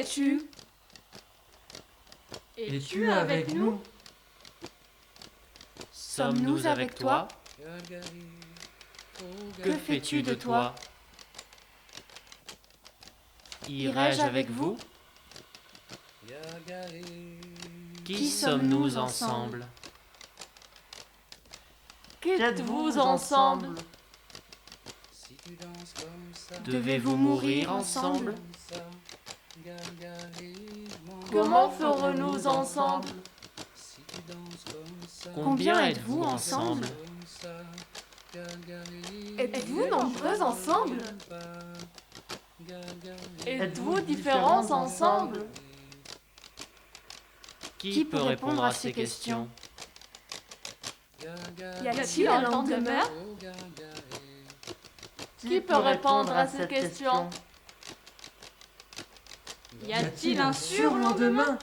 fais-tu? Es-tu avec nous? Sommes-nous avec toi? Que fais-tu de toi? Irai-je avec vous? Qui sommes-nous ensemble? Qu'êtes-vous ensemble? Devez-vous mourir ensemble? Comment ferons-nous ensemble? Combien êtes-vous ensemble? Êtes-vous nombreux ensemble? Êtes-vous différents ensemble? Qui peut répondre à ces questions? Y a-t-il un lendemain? Qui peut répondre à cette question? Y a-t-il un surlendemain?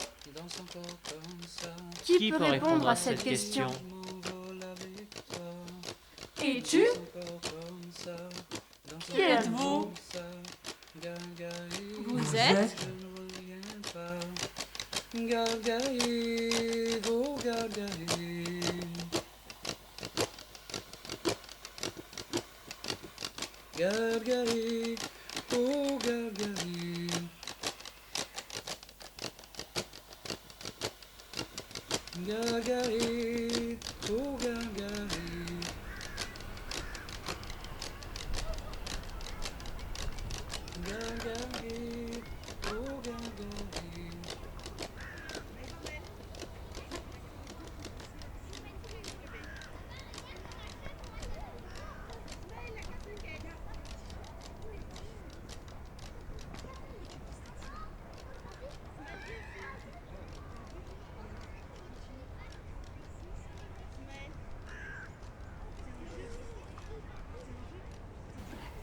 Qui peut répondre à cette question? Es-tu? Qui êtes-vous? Vous êtes?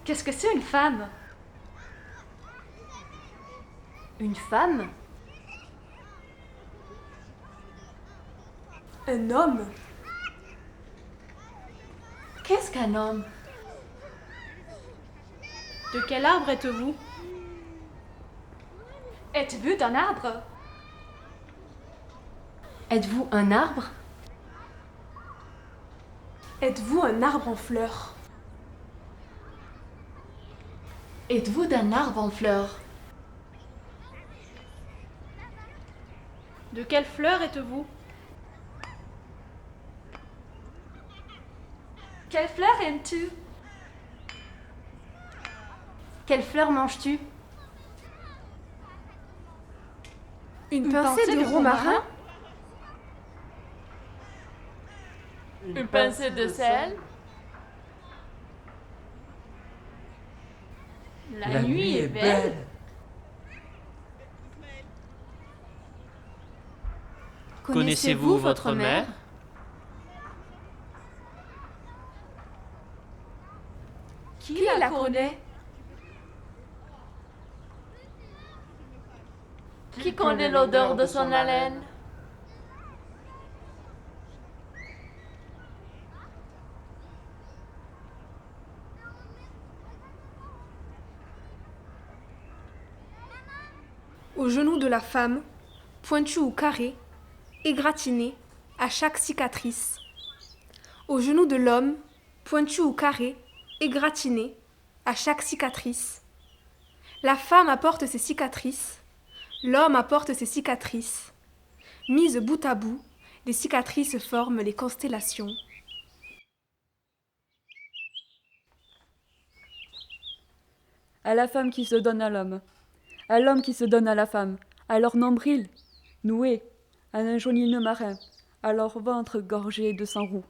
Qu'est-ce que c'est une femme? Une femme? Un homme? Qu'est-ce qu'un homme? De quel arbre êtes-vous? Êtes-vous d'un arbre? Êtes-vous un arbre? Êtes-vous un arbre en fleurs? Êtes-vous d'un arbre en fleurs? De quelle fleur êtes-vous? Quelle fleur aimes-tu? Quelle fleur manges-tu? Une pincée de romarin? Une pincée de sel? La nuit est belle. Connaissez-vous votre mère? Qui la connaît? Qui connaît l'odeur de son haleine? Au genou de la femme, pointu ou carré, égratigné à chaque cicatrice. Au genou de l'homme, pointu ou carré, égratigné à chaque cicatrice. La femme apporte ses cicatrices, l'homme apporte ses cicatrices. Mises bout à bout, les cicatrices forment les constellations. À la femme qui se donne à l'homme qui se donne à la femme, à leur nombril, noué, à un joli nœud marin, à leur ventre gorgé de sang roux.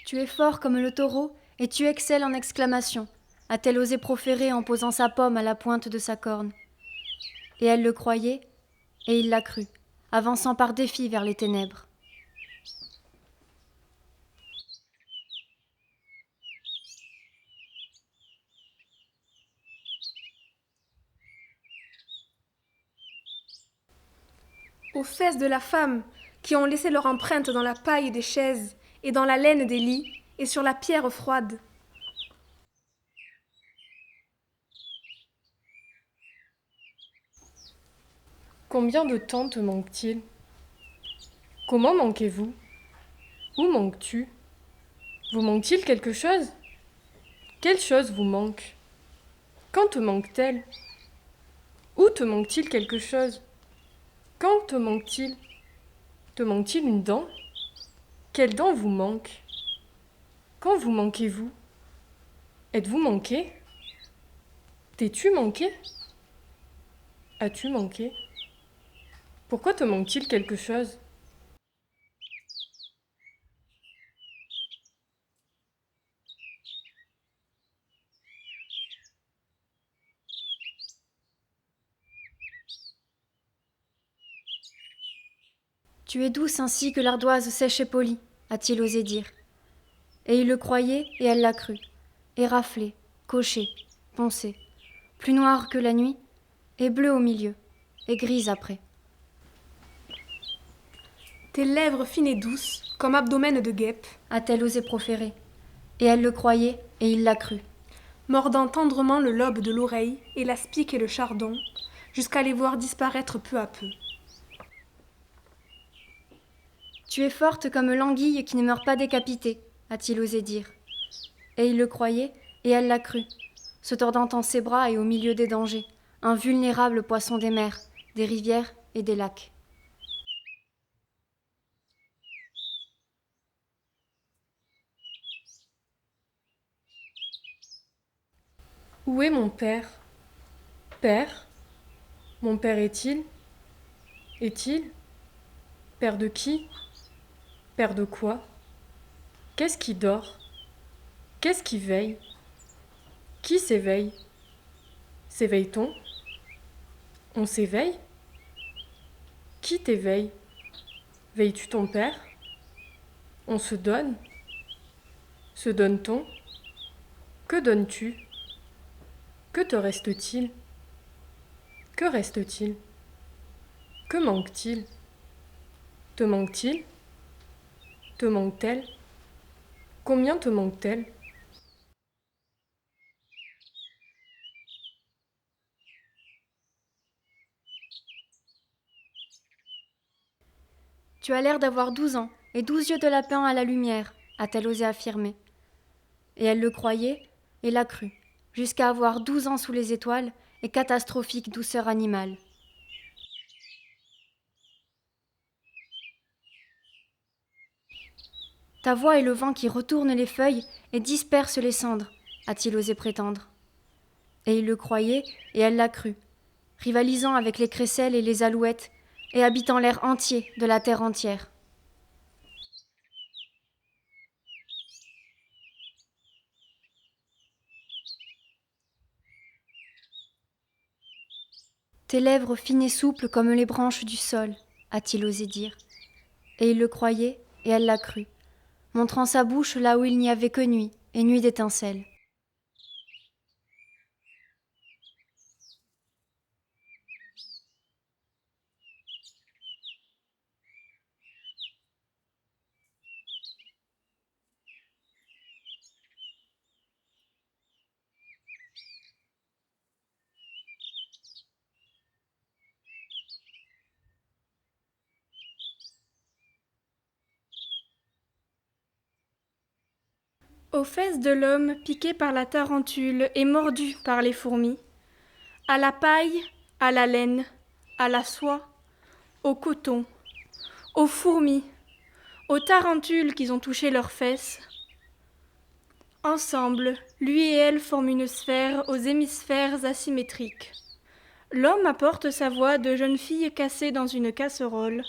Tu es fort comme le taureau, et tu excelles en exclamations, a-t-elle osé proférer en posant sa pomme à la pointe de sa corne. et elle le croyait, et il la crut, avançant par défi vers les ténèbres. Aux fesses de la femme, qui ont laissé leur empreinte dans la paille des chaises et dans la laine des lits et sur la pierre froide. Combien de temps te manque-t-il? Comment manquez-vous? Où manques-tu? Vous manque-t-il quelque chose? Quelle chose vous manque? Quand te manque-t-elle? Où te manque-t-il quelque chose? Quand te manque-t-il? Te manque-t-il une dent? Quelle dent vous manque? Quand vous manquez-vous? Êtes-vous manqué? T'es-tu manqué? As-tu manqué? Pourquoi te manque-t-il quelque chose? Tu es douce ainsi que l'ardoise sèche et polie, a-t-il osé dire. Et il le croyait, et elle l'a cru. Éraflée, cochée, poncée, plus noire que la nuit, et bleue au milieu, et grise après. Tes lèvres fines et douces, comme abdomen de guêpe, A-t-elle osé proférer. Et elle le croyait, et il l'a cru. mordant tendrement le lobe de l'oreille et la spique et le chardon, jusqu'à les voir disparaître peu à peu. Tu es forte comme l'anguille qui ne meurt pas décapitée, a-t-il osé dire. Et il le croyait, et elle l'a cru, se tordant en ses bras et au milieu des dangers, un vulnérable poisson des mers, des rivières et des lacs. Où est mon père? Père? Mon père est-il? Est-il? Père de qui? Père de quoi? Qu'est-ce qui dort? Qu'est-ce qui veille? Qui s'éveille? S'éveille-t-on? On s'éveille? Qui t'éveille? Veilles-tu ton père? On se donne? Se donne-t-on? Que donnes-tu? Que te reste-t-il? Que reste-t-il? Que manque-t-il? Te manque-t-il? Te manque-t-elle? Combien te manque-t-elle? Tu as l'air d'avoir 12 ans et 12 yeux de lapin à la lumière, a-t-elle osé affirmer. Et elle le croyait et l'a cru, jusqu'à avoir 12 ans sous les étoiles et catastrophique douceur animale. Ta voix est le vent qui retourne les feuilles et disperse les cendres, a-t-il osé prétendre. Et il le croyait et elle l'a cru, rivalisant avec les crécelles et les alouettes et habitant l'air entier de la terre entière. Tes lèvres fines et souples comme les branches du sol, a-t-il osé dire. Et il le croyait et elle l'a cru, montrant sa bouche là où il n'y avait que nuit et nuit d'étincelles. Aux fesses de l'homme piqué par la tarentule et mordu par les fourmis, à la paille, à la laine, à la soie, au coton, aux fourmis, aux tarentules qui ont touché leurs fesses. Ensemble, lui et elle forment une sphère aux hémisphères asymétriques. L'homme apporte sa voix de jeune fille cassée dans une casserole.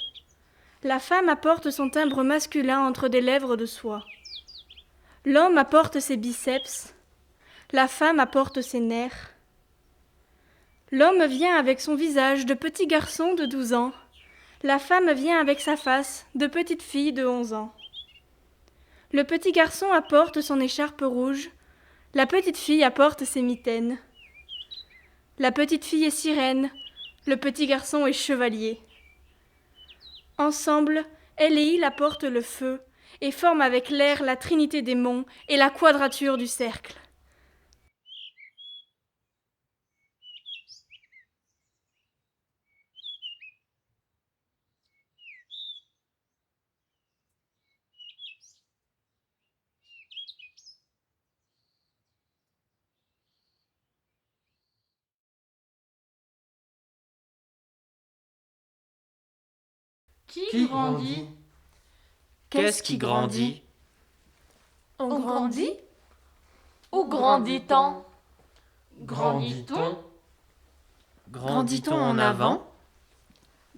La femme apporte son timbre masculin entre des lèvres de soie. L'homme apporte ses biceps, la femme apporte ses nerfs. L'homme vient avec son visage de petit garçon de 12 ans. La femme vient avec sa face de petite fille de 11 ans. Le petit garçon apporte son écharpe rouge. La petite fille apporte ses mitaines. La petite fille est sirène. Le petit garçon est chevalier. Ensemble, elle et il apportent le feu et forment avec l'air la trinité des monts et la quadrature du cercle. Qui grandit? Qu'est-ce qui grandit? On grandit? Où grandit-on? Grandit-on? Grandit-on en avant?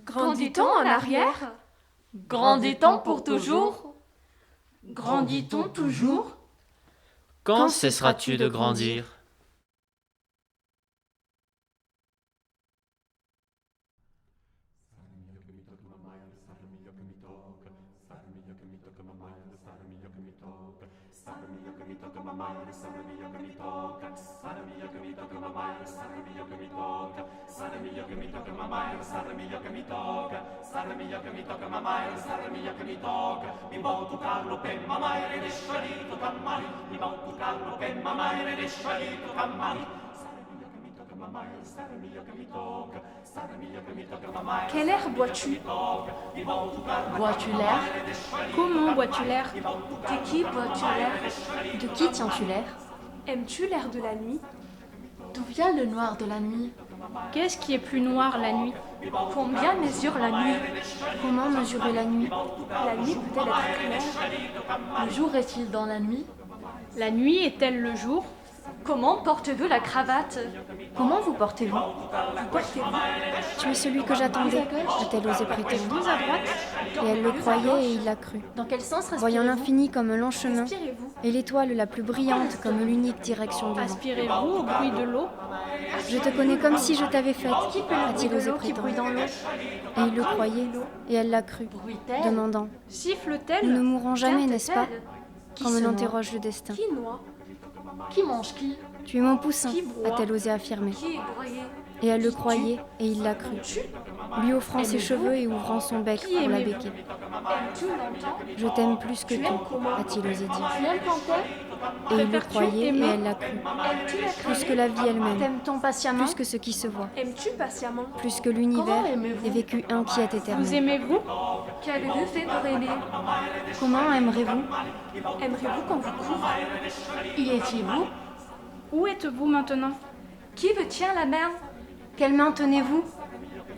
Grandit-on en arrière? Grandit-on pour toujours? Grandit-on toujours? Quand cesseras-tu de grandir? Quel air bois-tu? Bois-tu l'air? Comment bois-tu l'air? De qui bois-tu l'air? De qui tiens-tu l'air? Aimes-tu l'air de la nuit? D'où vient le noir de la nuit? Qu'est-ce qui est plus noir la nuit? Combien mesure la nuit? Comment mesurer la nuit? La nuit peut-elle être claire? Le jour est-il dans la nuit? La nuit est-elle le jour? Comment portez-vous la cravate? Comment vous portez-vous? Tu es celui que j'attendais, a-t-elle osé prétendre. Plus à droite? Et elle le croyait et il l'a cru. Dans quel sens respirez-vous? Voyant l'infini comme un long chemin Respirez-vous. et l'étoile la plus brillante comme l'unique direction du vent. Aspirez-vous au bruit de l'eau? Je te connais comme si je t'avais faite, Qui peut le a-t-il bruit de osé l'eau qui bruit prétendre. dans l'eau? Et il le croyait et elle l'a cru, Bruit-elle? demandant « Siffle-t-elle? Nous ne mourrons jamais, n'est-ce pas ?» Qui comme se noie? l'interroge le destin. Qui noie? Qui mange qui? Tu es mon poussin, Qui broie? a-t-elle osé affirmer. Qui est broyé? Et elle le croyait et il l'a cru, lui offrant ses cheveux et ouvrant son bec Qui pour la aimez-vous? becquer. Aimes-tu longtemps? Je t'aime plus que Tu aimes tout, comment? a-t-il osé dire. Tu aimes quand Et il le Préfères-tu croyait et aimer? elle l'a cru, Aimes-tu la plus que la vie elle-même, T'aimes-t-on patiemment? plus que ce qui se voit, Aimes-tu patiemment? plus que l'univers Comment aimez-vous? et vécu inquiète Vous éternel. aimez-vous? Qu'avez-vous fait pour aimer? Comment aimerez-vous? Aimerez-vous qu'on vous couvre? Y étiez-vous? Où êtes-vous maintenant? Qui vous tient la main? Quelle main tenez-vous?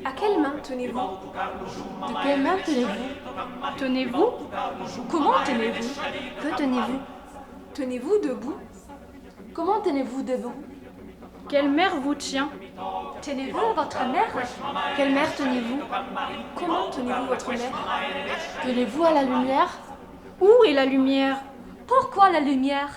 À quelle main tenez-vous? De quelle main tenez-vous? Tenez-vous? Comment tenez-vous? Que tenez-vous? Tenez-vous debout? Comment tenez-vous debout? Quelle mère vous tient? Tenez-vous à votre mère? Quelle mère tenez-vous? Comment tenez-vous votre mère? Tenez-vous à la lumière? Où est la lumière? Pourquoi la lumière?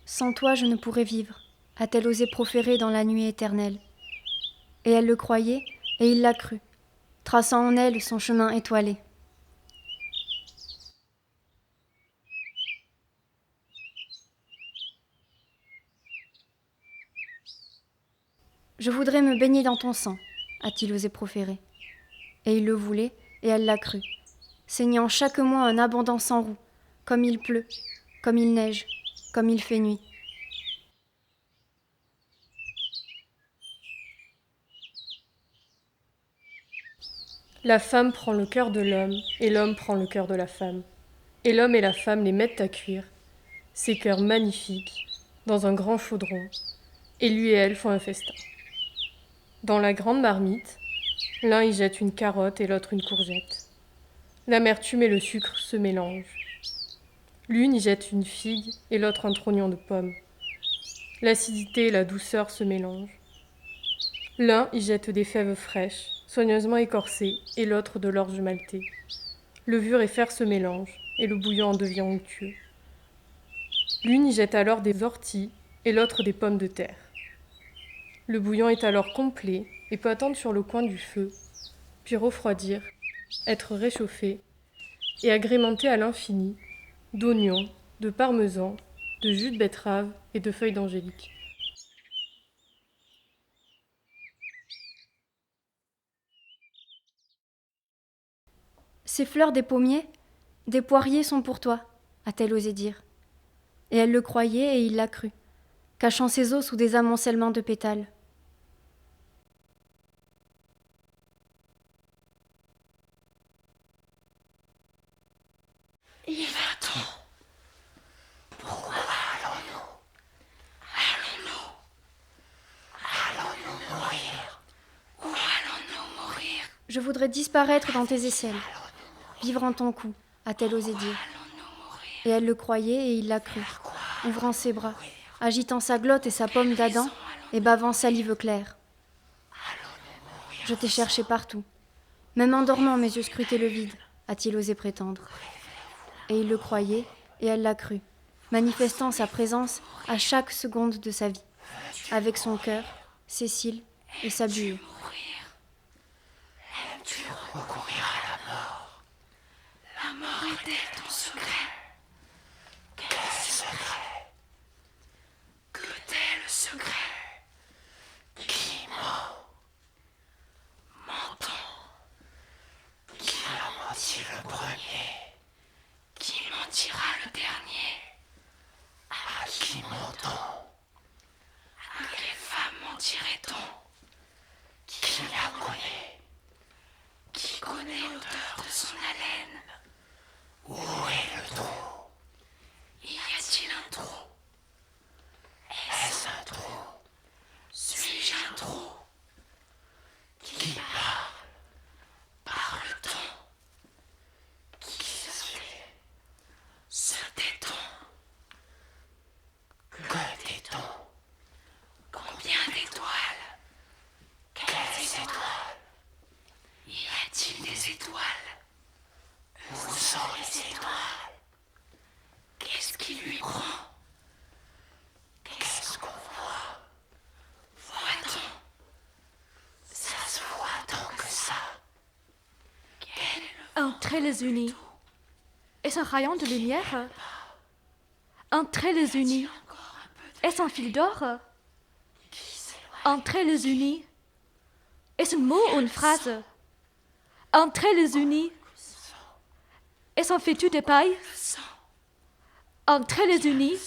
Sans toi je ne pourrais vivre, a-t-elle osé proférer dans la nuit éternelle. Et elle le croyait, et il l'a cru, traçant en elle son chemin étoilé. Je voudrais me baigner dans ton sang, a-t-il osé proférer. Et il le voulait, et elle l'a cru, saignant chaque mois un abondant sang roux, comme il pleut, comme il neige, comme il fait nuit. La femme prend le cœur de l'homme, et l'homme prend le cœur de la femme. Et l'homme et la femme les mettent à cuire, ces cœurs magnifiques, dans un grand chaudron, et lui et elle font un festin. Dans la grande marmite, l'un y jette une carotte et l'autre une courgette. L'amertume et le sucre se mélangent. L'une y jette une figue et l'autre un trognon de pomme. L'acidité et la douceur se mélangent. L'un y jette des fèves fraîches, soigneusement écorcées, et l'autre de l'orge maltée. Levure et fer se mélangent, et le bouillon en devient onctueux. L'une y jette alors des orties, et l'autre des pommes de terre. Le bouillon est alors complet et peut attendre sur le coin du feu, puis refroidir, être réchauffé et agrémenté à l'infini d'oignons, de parmesan, de jus de betterave et de feuilles d'angélique. Ces fleurs des pommiers, des poiriers sont pour toi, a-t-elle osé dire. Et elle le croyait et il l'a cru, cachant ses os sous des amoncellements de pétales. Y va-t-on? Pourquoi allons-nous? Allons-nous mourir? Où allons-nous mourir? Je voudrais disparaître dans tes aisselles, vivre en ton cou, a-t-elle osé dire. Et elle le croyait et il l'a cru, ouvrant ses bras, agitant sa glotte et sa pomme d'Adam et bavant salive claire. Je t'ai cherché partout. Même en dormant, mes yeux scrutaient le vide, a-t-il osé prétendre. Et il le croyait et elle l'a cru, manifestant sa présence à chaque seconde de sa vie, avec son cœur, ses cils et sa buée. Aimes-tu recourir à la mort? La mort est-elle ton secret? Quel secret? Que t'est le secret? Qui ment? Mentons. Qui a menti le premier? Qui mentira le dernier? À qui ment-on? À quelle femme mentirait-on? Qui la connaît? Qui connaît l'odeur de son haleine? Où est le trou? Y a-t-il un trou? Est-ce un trou? Suis-je un trou? Qui parle? Parle-t-on? Qui se tait? Se tait-on? Que tait-on? Combien d'étoiles? Quelles étoiles? Y a-t-il des étoiles? Où sont les étoiles? Qu'est-ce qui lui prend? Qu'est-ce qu'on voit? Voit-on? Ça se voit tant que ça. Quel est le Un trait les unit. Est-ce un rayon de lumière? Un trait les unit. Est-ce un fil d'or? Un trait les unit. Est-ce un mot ou une phrase? Un trait les unit. Est-ce un fétu de paille? Un trait les unit.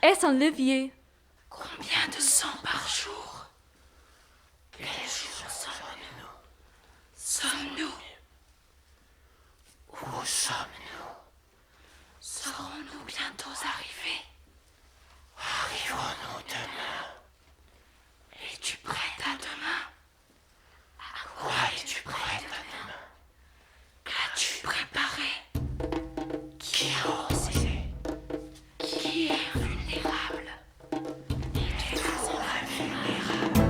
Est-ce un levier? combien de sang par jour? Quel jour sommes-nous? Sommes-nous? Où sommes-nous? Serons-nous bientôt arrivés? Arrivons-nous demain? Es-tu prête à demain? À quoi es-tu prête à demain? Qu'as-tu préparé? Qui a osé? Qui est vulnérable? Es-tu invulnérable?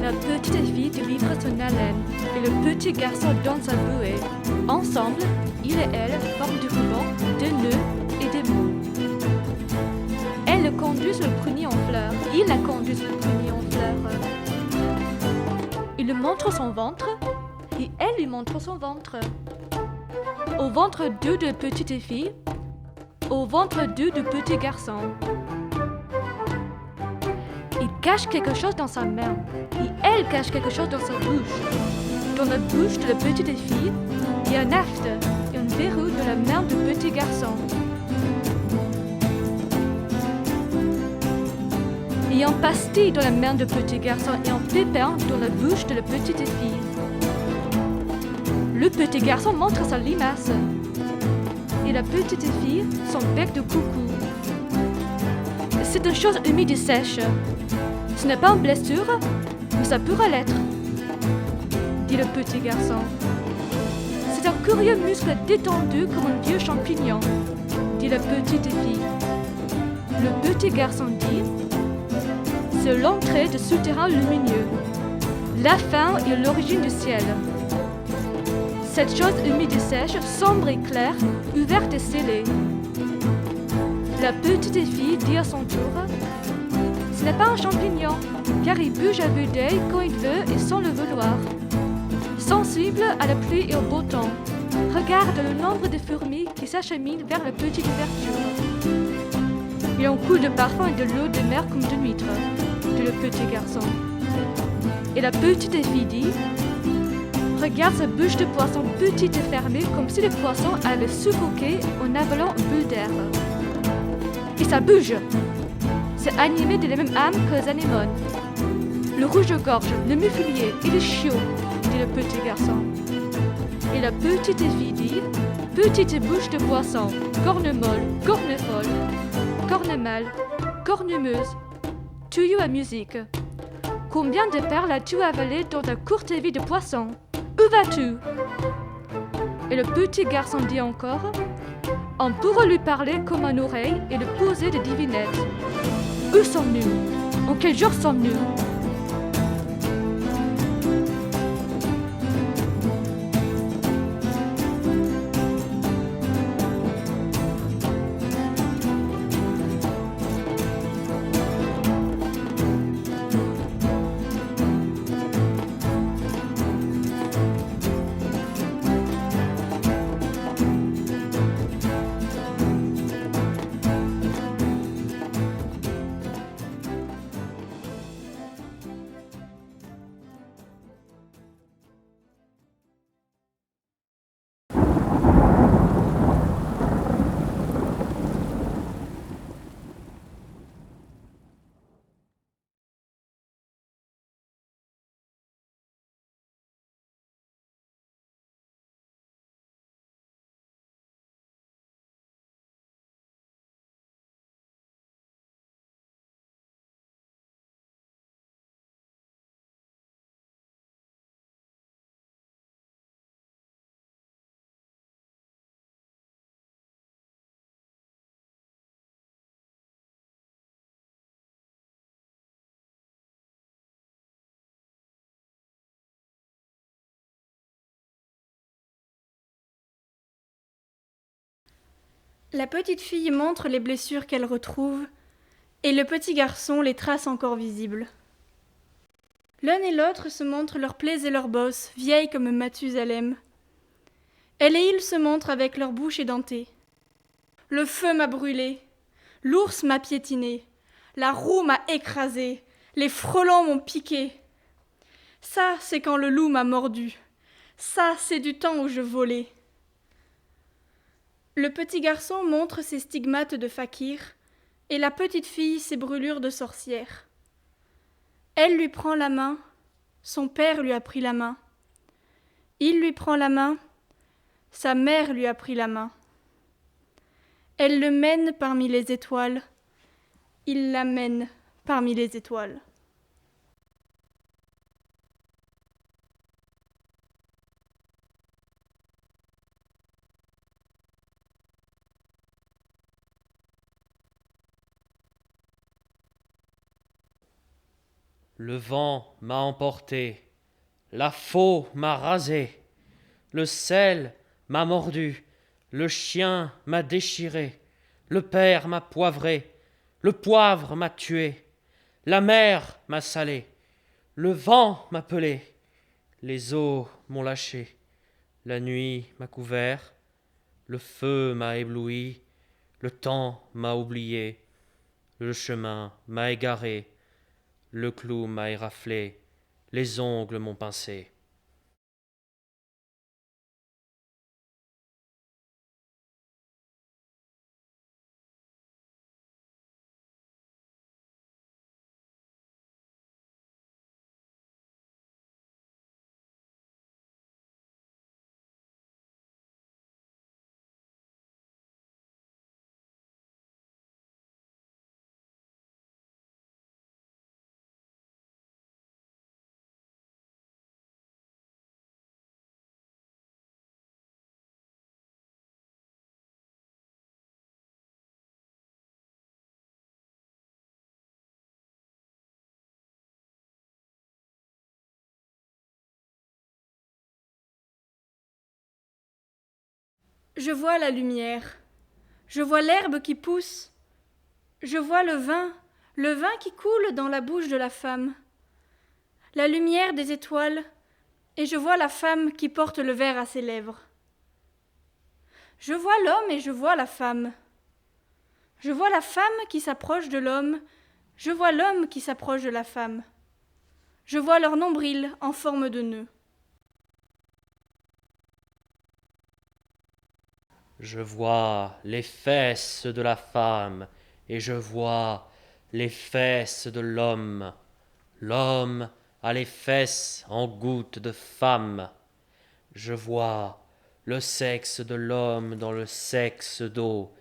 La petite fille délivre son haleine et le petit garçon dans sa bouée. Ensemble, il et elle forment du ruban, des nœuds et des mots. Elle le conduit le prunier en fleurs. Il la conduit le prunier en fleurs. Il lui montre son ventre et elle lui montre son ventre. Au ventre deux de petites filles, au ventre deux de petits garçons. Ils cache quelque chose dans sa main. Et elle cache quelque chose dans sa bouche. Dans la bouche de la petite fille, il y a un acte et un verrou dans la main du petit garçon. Il y a un pastis dans la main du petit garçon et un pépin dans la bouche de la petite fille. Le petit garçon montre sa limace et la petite fille son bec de coucou. C'est une chose humide et sèche. Ce n'est pas une blessure, mais ça pourrait l'être, dit le petit garçon. C'est un curieux muscle détendu comme un vieux champignon, dit la petite fille. Le petit garçon dit: c'est l'entrée de souterrain lumineux. La fin est l'origine du ciel. Cette chose humide et sèche, sombre et claire, ouverte et scellée. La petite fille dit à son tour: ce n'est pas un champignon, car il bouge à vue d'œil quand il veut et sans le vouloir. Sensible à la pluie et au beau temps, regarde le nombre de fourmis qui s'acheminent vers la petite ouverture. Il en coule de parfum et de l'eau de mer comme de huître, dit le petit garçon. Et la petite fille dit: regarde sa bouche de poisson petite et fermée comme si le poisson avait suffoqué en avalant une bulle d'air. Et ça bouge! C'est animé de la même âme que les anémones. Le rouge-gorge, le muffulier et le chiot, dit le petit garçon. Et la petite fille dit: petite bouche de poisson, corne molle, corne folle, corne mâle, cornemeuse, tuyau à musique. Combien de perles as-tu avalé dans ta courte vie de poisson? Où vas-tu? Et le petit garçon dit encore: on pourrait lui parler comme une oreille et le poser des devinettes. Où sommes-nous? En quel jour sommes-nous? La petite fille montre les blessures qu'elle retrouve, et le petit garçon les trace encore visibles. L'un et l'autre se montrent leurs plaies et leurs bosses, vieilles comme Mathusalem. Elle et il se montrent avec leur bouche édentée. Le feu m'a brûlé, l'ours m'a piétiné, la roue m'a écrasé, les frelons m'ont piqué. Ça, c'est quand le loup m'a mordu. Ça, c'est du temps où je volais. Le petit garçon montre ses stigmates de fakir, et la petite fille ses brûlures de sorcière. Elle lui prend la main, son père lui a pris la main. Il lui prend la main, sa mère lui a pris la main. Elle le mène parmi les étoiles, il la mène parmi les étoiles. Le vent m'a emporté, la faux m'a rasé, le sel m'a mordu, le chien m'a déchiré, le père m'a poivré, le poivre m'a tué, la mer m'a salé, le vent m'a pelé, les eaux m'ont lâché, la nuit m'a couvert, le feu m'a ébloui, le temps m'a oublié, le chemin m'a égaré, le clou m'a éraflé, les ongles m'ont pincé. Je vois la lumière, je vois l'herbe qui pousse, je vois le vin qui coule dans la bouche de la femme, la lumière des étoiles, et je vois la femme qui porte le verre à ses lèvres. Je vois l'homme et je vois la femme. Je vois la femme qui s'approche de l'homme, je vois l'homme qui s'approche de la femme. Je vois leur nombril en forme de nœud. Je vois les fesses de la femme, et je vois les fesses de l'homme. L'homme a les fesses en gouttes de femme. Je vois le sexe de l'homme dans le sexe d'eau,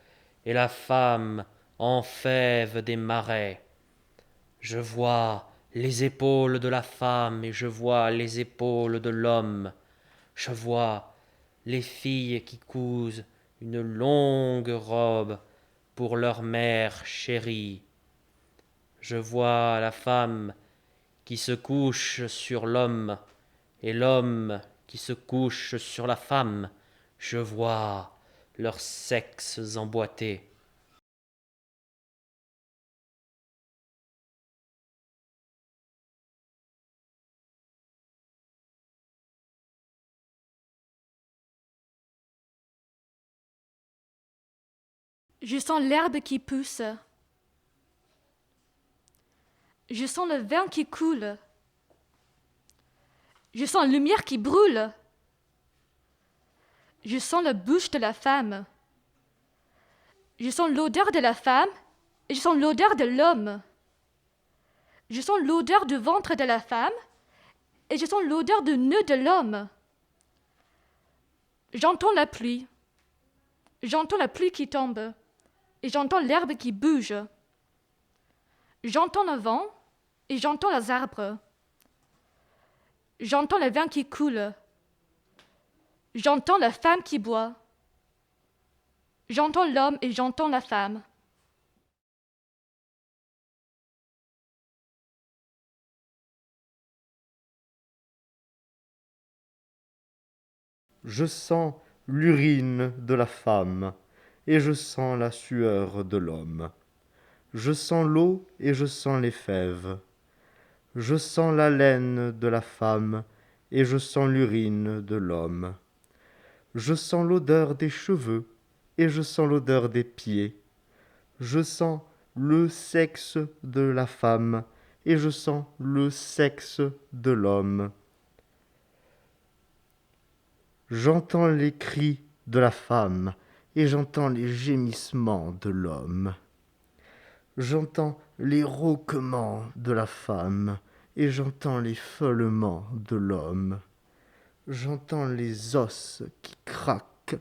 et la femme en fève des marais. Je vois les épaules de la femme, et je vois les épaules de l'homme. Je vois les filles qui cousent une longue robe pour leur mère chérie. Je vois la femme qui se couche sur l'homme et l'homme qui se couche sur la femme. Je vois leurs sexes emboîtés. Je sens l'herbe qui pousse. Je sens le vin qui coule. Je sens la lumière qui brûle. Je sens la bouche de la femme. Je sens l'odeur de la femme et je sens l'odeur de l'homme. Je sens l'odeur du ventre de la femme et je sens l'odeur du nœud de l'homme. J'entends la pluie. J'entends la pluie qui tombe et j'entends l'herbe qui bouge. J'entends le vent et j'entends les arbres. J'entends le vin qui coule. J'entends la femme qui boit. J'entends l'homme et j'entends la femme. Je sens l'urine de la femme, et je sens la sueur de l'homme. Je sens l'eau et je sens les fèves. Je sens la laine de la femme, et je sens l'urine de l'homme. Je sens l'odeur des cheveux, et je sens l'odeur des pieds. Je sens le sexe de la femme, et je sens le sexe de l'homme. J'entends les cris de la femme, et j'entends les gémissements de l'homme. J'entends les rauquements de la femme, et j'entends les feulements de l'homme. J'entends les os qui craquent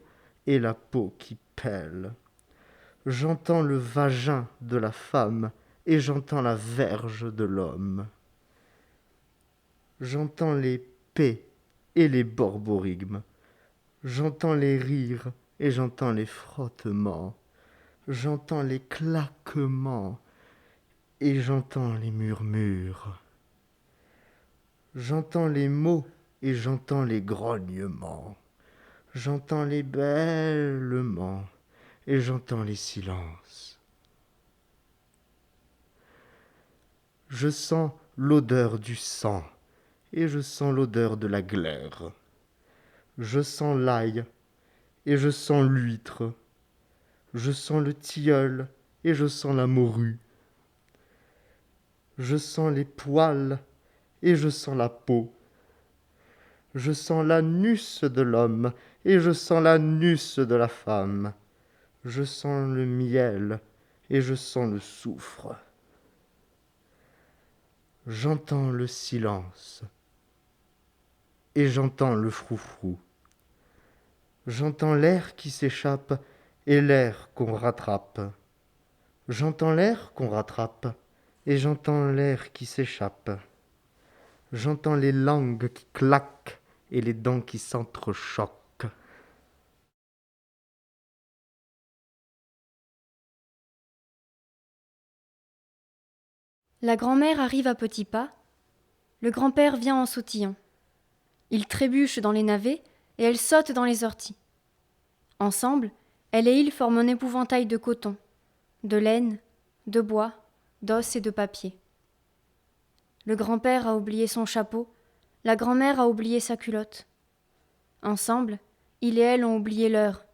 et la peau qui pèle. J'entends le vagin de la femme, et j'entends la verge de l'homme. J'entends les paix et les borborigmes. J'entends les rires et j'entends les frottements. J'entends les claquements et j'entends les murmures. J'entends les mots et j'entends les grognements. J'entends les bêlements et j'entends les silences. Je sens l'odeur du sang et je sens l'odeur de la glaire. Je sens l'ail et je sens l'huître. Je sens le tilleul et je sens la morue. Je sens les poils et je sens la peau. Je sens l'anus de l'homme et je sens l'anus de la femme. Je sens le miel et je sens le soufre. J'entends le silence et j'entends le froufrou. J'entends l'air qui s'échappe et l'air qu'on rattrape. J'entends l'air qu'on rattrape et j'entends l'air qui s'échappe. J'entends les langues qui claquent et les dents qui s'entrechoquent. La grand-mère arrive à petits pas. Le grand-père vient en sautillant. Il trébuche dans les navets et elle saute dans les orties. Ensemble, elle et il forment un épouvantail de coton, de laine, de bois, d'os et de papier. Le grand-père a oublié son chapeau, la grand-mère a oublié sa culotte. Ensemble, il et elle ont oublié l'heure,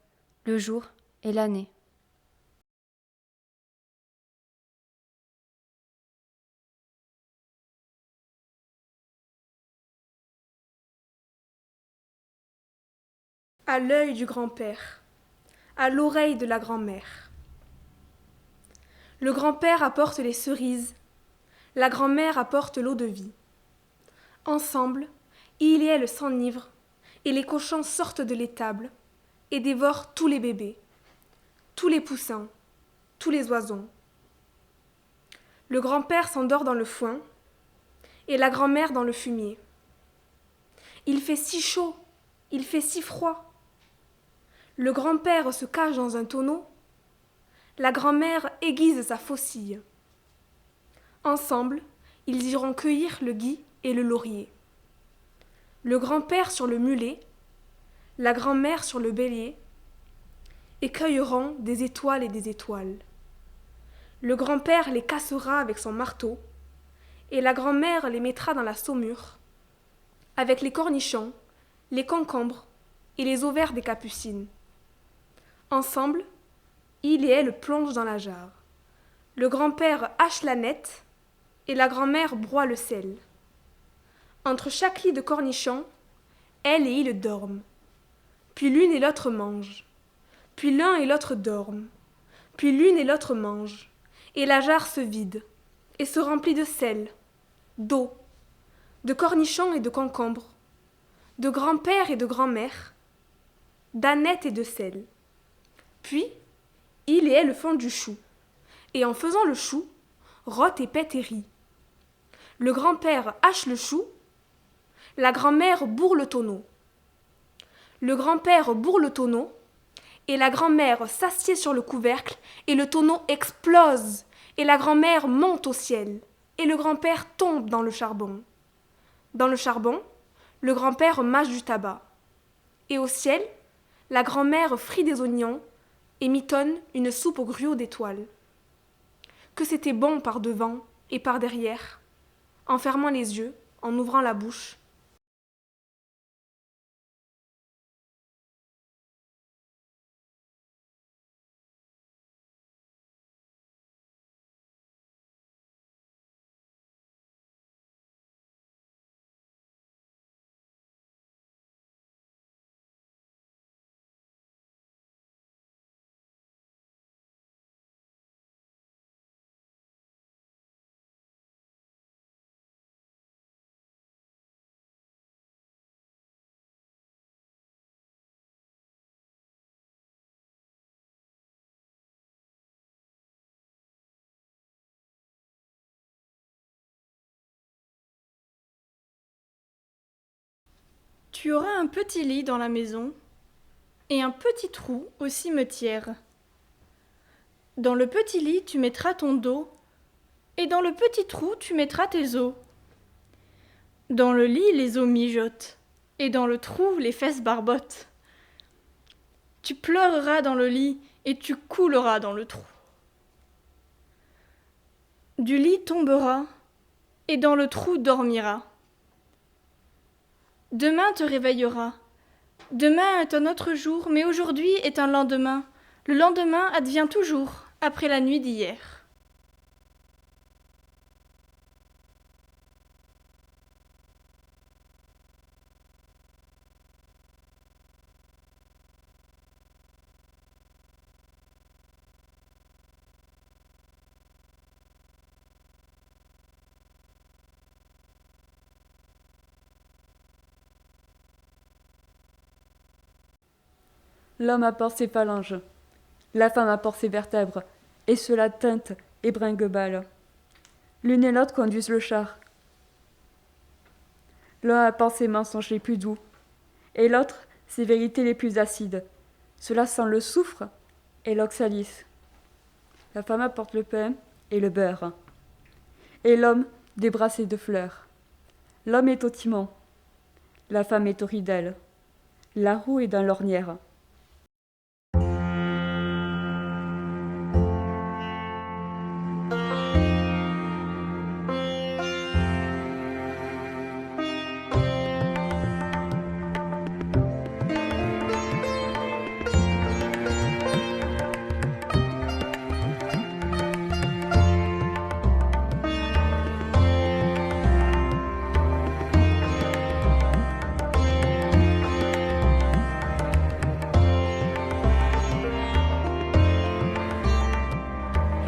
le jour et l'année. À l'œil du grand-père, à l'oreille de la grand-mère. Le grand-père apporte les cerises, la grand-mère apporte l'eau de vie. Ensemble, il et elle s'enivrent, et les cochons sortent de l'étable et dévorent tous les bébés, tous les poussins, tous les oiseaux. Le grand-père s'endort dans le foin, et la grand-mère dans le fumier. Il fait si chaud, il fait si froid. Le grand-père se cache dans un tonneau, la grand-mère aiguise sa faucille. Ensemble, ils iront cueillir le gui et le laurier. Le grand-père sur le mulet, la grand-mère sur le bélier, et cueilleront des étoiles et des étoiles. Le grand-père les cassera avec son marteau, et la grand-mère les mettra dans la saumure, avec les cornichons, les concombres et les ovaires des capucines. Ensemble, il et elle plongent dans la jarre. Le grand-père hache la nette et la grand-mère broie le sel. Entre chaque lit de cornichons, elle et il dorment. Puis l'une et l'autre mangent. Puis l'un et l'autre dorment. Puis l'une et l'autre mangent. Et la jarre se vide et se remplit de sel, d'eau, de cornichons et de concombres, de grand-père et de grand-mère, d'aneth et de sel. Puis, il et elle font du chou, et en faisant le chou, rotent et pètent et rient. Le grand-père hache le chou, la grand-mère bourre le tonneau. Le grand-père bourre le tonneau, et la grand-mère s'assied sur le couvercle, et le tonneau explose, et la grand-mère monte au ciel, et le grand-père tombe dans le charbon. Dans le charbon, le grand-père mâche du tabac. Et au ciel, la grand-mère frit des oignons et mitonne une soupe au gruau d'étoiles. Que c'était bon par devant et par derrière, en fermant les yeux, en ouvrant la bouche. Tu auras un petit lit dans la maison et un petit trou au cimetière. Dans le petit lit, tu mettras ton dos et dans le petit trou, tu mettras tes os. Dans le lit, les os mijotent et dans le trou, les fesses barbotent. Tu pleureras dans le lit et tu couleras dans le trou. Du lit tombera et dans le trou dormira. Demain te réveillera. Demain est un autre jour, mais aujourd'hui est un lendemain. Le lendemain advient toujours après la nuit d'hier. L'homme apporte ses phalanges, la femme apporte ses vertèbres, et cela teinte et brinque-balle. L'une et l'autre conduisent le char. L'un apporte ses mensonges les plus doux, et l'autre ses vérités les plus acides. Cela sent le soufre et l'oxalis. La femme apporte le pain et le beurre, et l'homme des brassées de fleurs. L'homme est au timon, la femme est au ridel, la roue est dans l'ornière.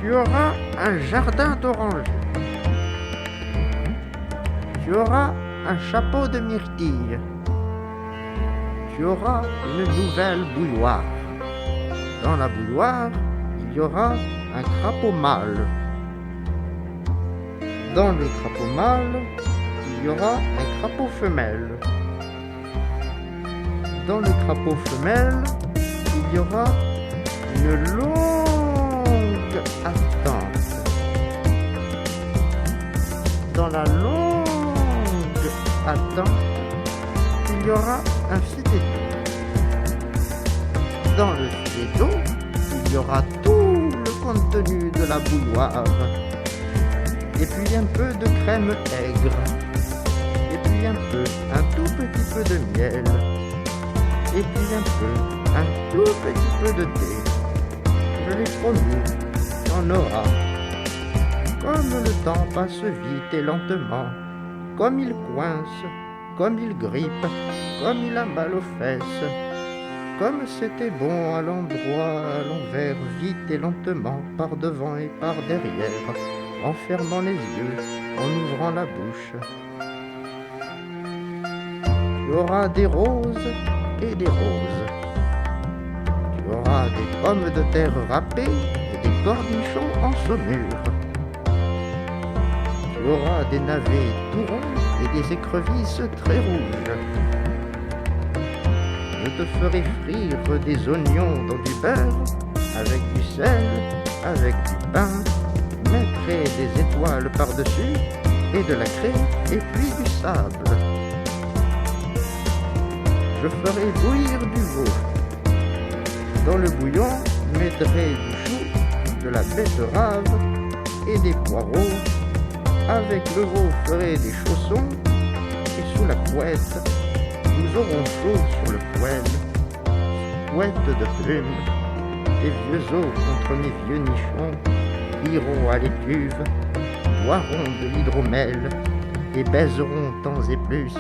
Tu auras un jardin d'orangers. Tu auras un chapeau de myrtille. Tu auras une nouvelle bouilloire. Dans la bouilloire, il y aura un crapaud mâle. Dans le crapaud mâle, il y aura un crapaud femelle. Dans le crapaud femelle, il y aura une longue attente. Dans la longue attente, il y aura un filet d'eau. Dans le filet d'eau, il y aura tout le contenu de la bouilloire. Et puis un peu de crème aigre. Et puis un tout petit peu de miel. Et puis un tout petit peu de thé. Je l'ai promis, il y en aura. Comme le temps passe vite et lentement, comme il coince, comme il grippe, comme il a mal aux fesses, comme c'était bon à l'endroit, à l'envers, vite et lentement, par devant et par derrière, en fermant les yeux, en ouvrant la bouche. Tu auras des roses et des roses. Tu auras des pommes de terre râpées et des cornichons en saumure. Tu auras des navets tout ronds et des écrevisses très rouges. Je te ferai frire des oignons dans du beurre, avec du sel, avec du pain, mettrai des étoiles par-dessus, et de la crème, et puis du sable. Je ferai bouillir du veau. Dans le bouillon, mettrai du chou, de la betterave et des poireaux. Avec le veau, ferai des chaussons, et sous la couette, nous aurons chaud sur le poêle. Couette de plumes, des vieux os contre mes vieux nichons, iront à l'étuve, boiront de l'hydromel, et baiseront tant et plus,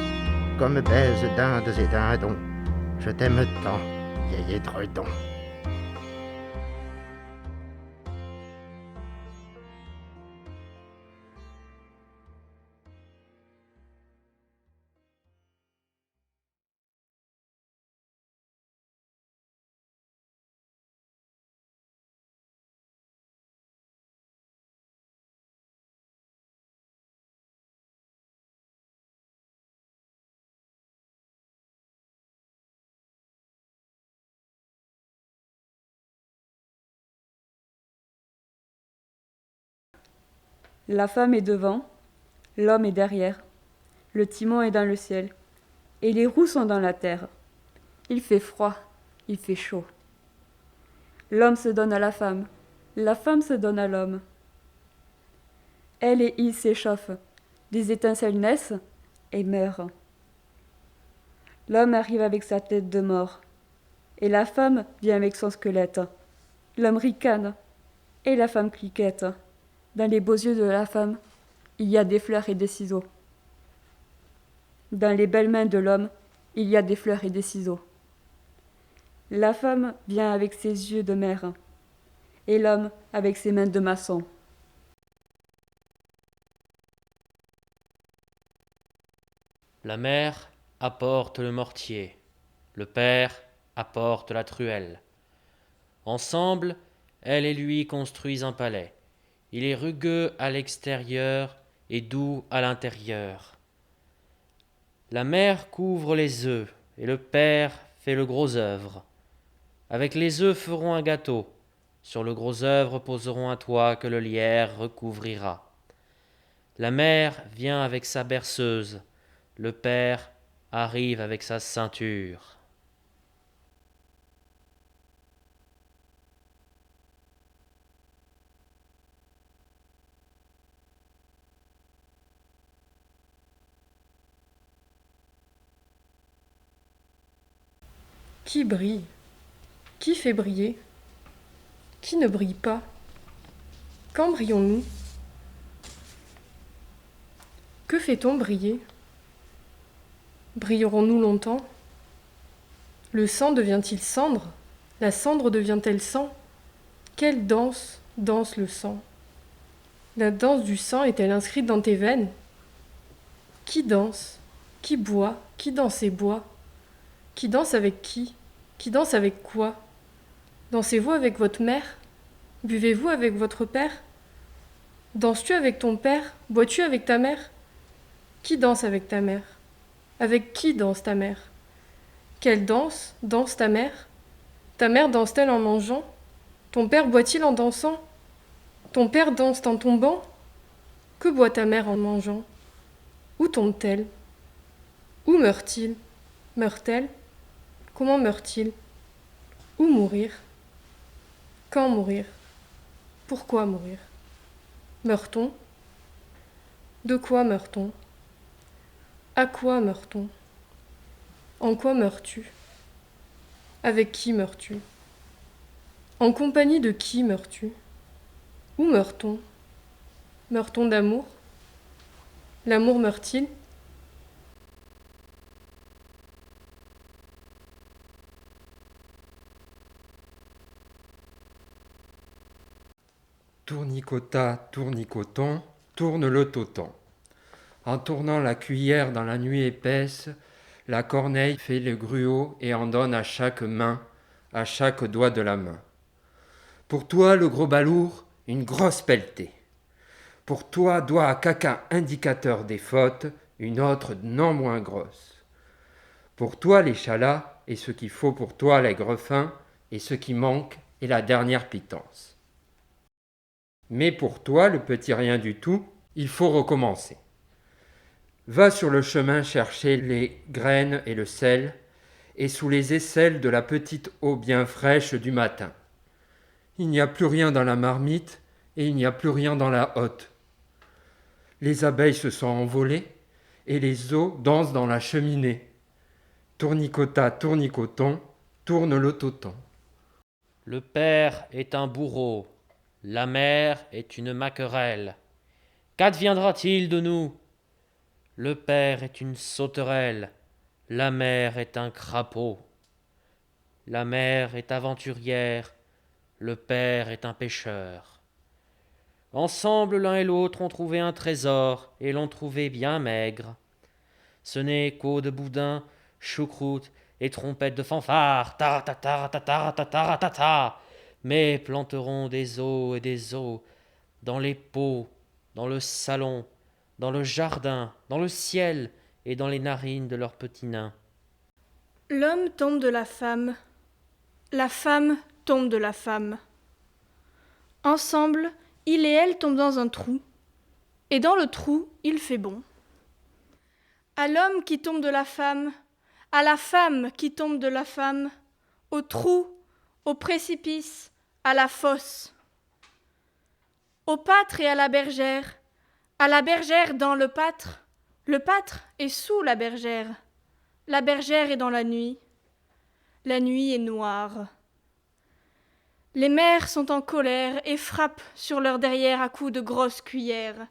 comme baisent dindes et dindons. Je t'aime tant, vieil édredon. La femme est devant, l'homme est derrière, le timon est dans le ciel, et les roues sont dans la terre. Il fait froid, il fait chaud. L'homme se donne à la femme se donne à l'homme. Elle et il s'échauffent, des étincelles naissent et meurent. L'homme arrive avec sa tête de mort, et la femme vient avec son squelette. L'homme ricane, et la femme cliquette. Dans les beaux yeux de la femme, il y a des fleurs et des ciseaux. Dans les belles mains de l'homme, il y a des fleurs et des ciseaux. La femme vient avec ses yeux de mère, et l'homme avec ses mains de maçon. La mère apporte le mortier, le père apporte la truelle. Ensemble, elle et lui construisent un palais. Il est rugueux à l'extérieur et doux à l'intérieur. La mère couvre les œufs et le père fait le gros œuvre. Avec les œufs feront un gâteau. Sur le gros œuvre poseront un toit que le lierre recouvrira. La mère vient avec sa berceuse. Le père arrive avec sa ceinture. Qui brille? Qui fait briller? Qui ne brille pas? Quand brillons-nous? Que fait-on briller? Brillerons-nous longtemps? Le sang devient-il cendre? La cendre devient-elle sang? Quelle danse danse le sang? La danse du sang est-elle inscrite dans tes veines? Qui danse? Qui boit? Qui danse et boit? Qui danse avec qui? Qui danse avec quoi? Dansez-vous avec votre mère? Buvez-vous avec votre père? Danses-tu avec ton père? Bois-tu avec ta mère? Qui danse avec ta mère? Avec qui danse ta mère? Quelle danse danse ta mère? Ta mère danse-t-elle en mangeant? Ton père boit-il en dansant? Ton père danse en tombant? Que boit ta mère en mangeant? Où tombe-t-elle? Où meurt-il? Meurt-elle? Comment meurt-il? Où mourir? Quand mourir? Pourquoi mourir? Meurt-on? De quoi meurt-on? À quoi meurt-on? En quoi meurs-tu? Avec qui meurs-tu? En compagnie de qui meurs-tu? Où meurt-on? Meurt-on d'amour? L'amour meurt-il? Tournicota, tournicoton, tourne le toton. En tournant la cuillère dans la nuit épaisse, la corneille fait le gruau et en donne à chaque main, à chaque doigt de la main. Pour toi, le gros balourd, une grosse pelletée. Pour toi, doigt à caca indicateur des fautes, une autre non moins grosse. Pour toi, les chalas, et ce qu'il faut pour toi, l'aigrefin, et ce qui manque est la dernière pitance. Mais pour toi, le petit rien du tout, il faut recommencer. Va sur le chemin chercher les graines et le sel, et sous les aisselles de la petite eau bien fraîche du matin. Il n'y a plus rien dans la marmite, et il n'y a plus rien dans la hotte. Les abeilles se sont envolées, et les os dansent dans la cheminée. Tournicota, tournicoton, tourne le toton. Le père est un bourreau, la mère est une maquerelle. Qu'adviendra-t-il de nous? Le père est une sauterelle, la mère est un crapaud. La mère est aventurière, le père est un pêcheur. Ensemble, l'un et l'autre ont trouvé un trésor, et l'ont trouvé bien maigre. Ce n'est qu'eau de boudin, choucroute et trompette de fanfare, ta-ta-ta-ta-ta-ta-ta-ta-ta, mais planteront des os et des os, dans les pots, dans le salon, dans le jardin, dans le ciel et dans les narines de leurs petits nains. L'homme tombe de la femme tombe de la femme. Ensemble, il et elle tombent dans un trou, et dans le trou, il fait bon. À l'homme qui tombe de la femme, à la femme qui tombe de la femme, au trou, au précipice, à la fosse. Au pâtre et à la bergère dans le pâtre est sous la bergère est dans la nuit est noire. Les mères sont en colère et frappent sur leur derrière à coups de grosses cuillères.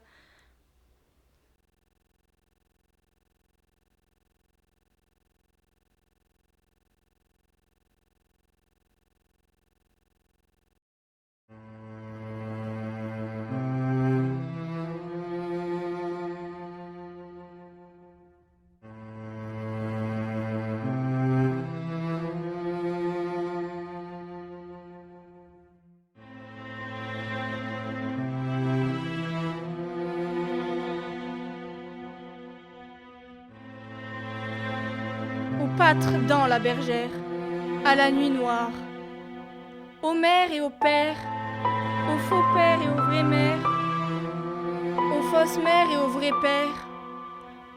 cloître dans la bergère, à la nuit noire. Aux mères et aux pères, aux faux pères et aux vraies mères, aux fausses mères et aux vrais pères,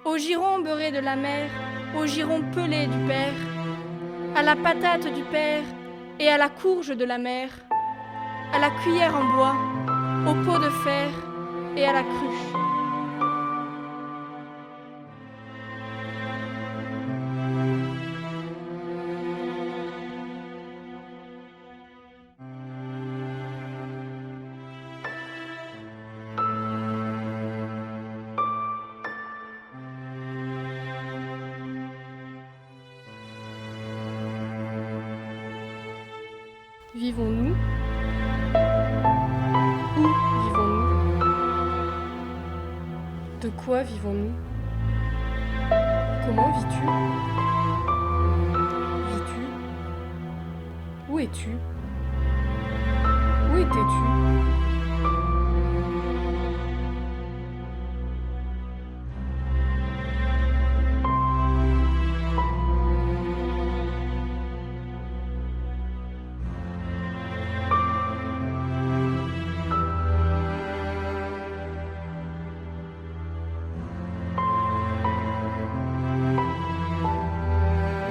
aux girons beurrés de la mer, aux girons pelés du père, à la patate du père et à la courge de la mère, à la cuillère en bois, au pot de fer et à la cruche. Vivons-nous? Où vivons-nous? De quoi vivons-nous? Comment vis-tu? Vis-tu? Où es-tu? Où étais-tu?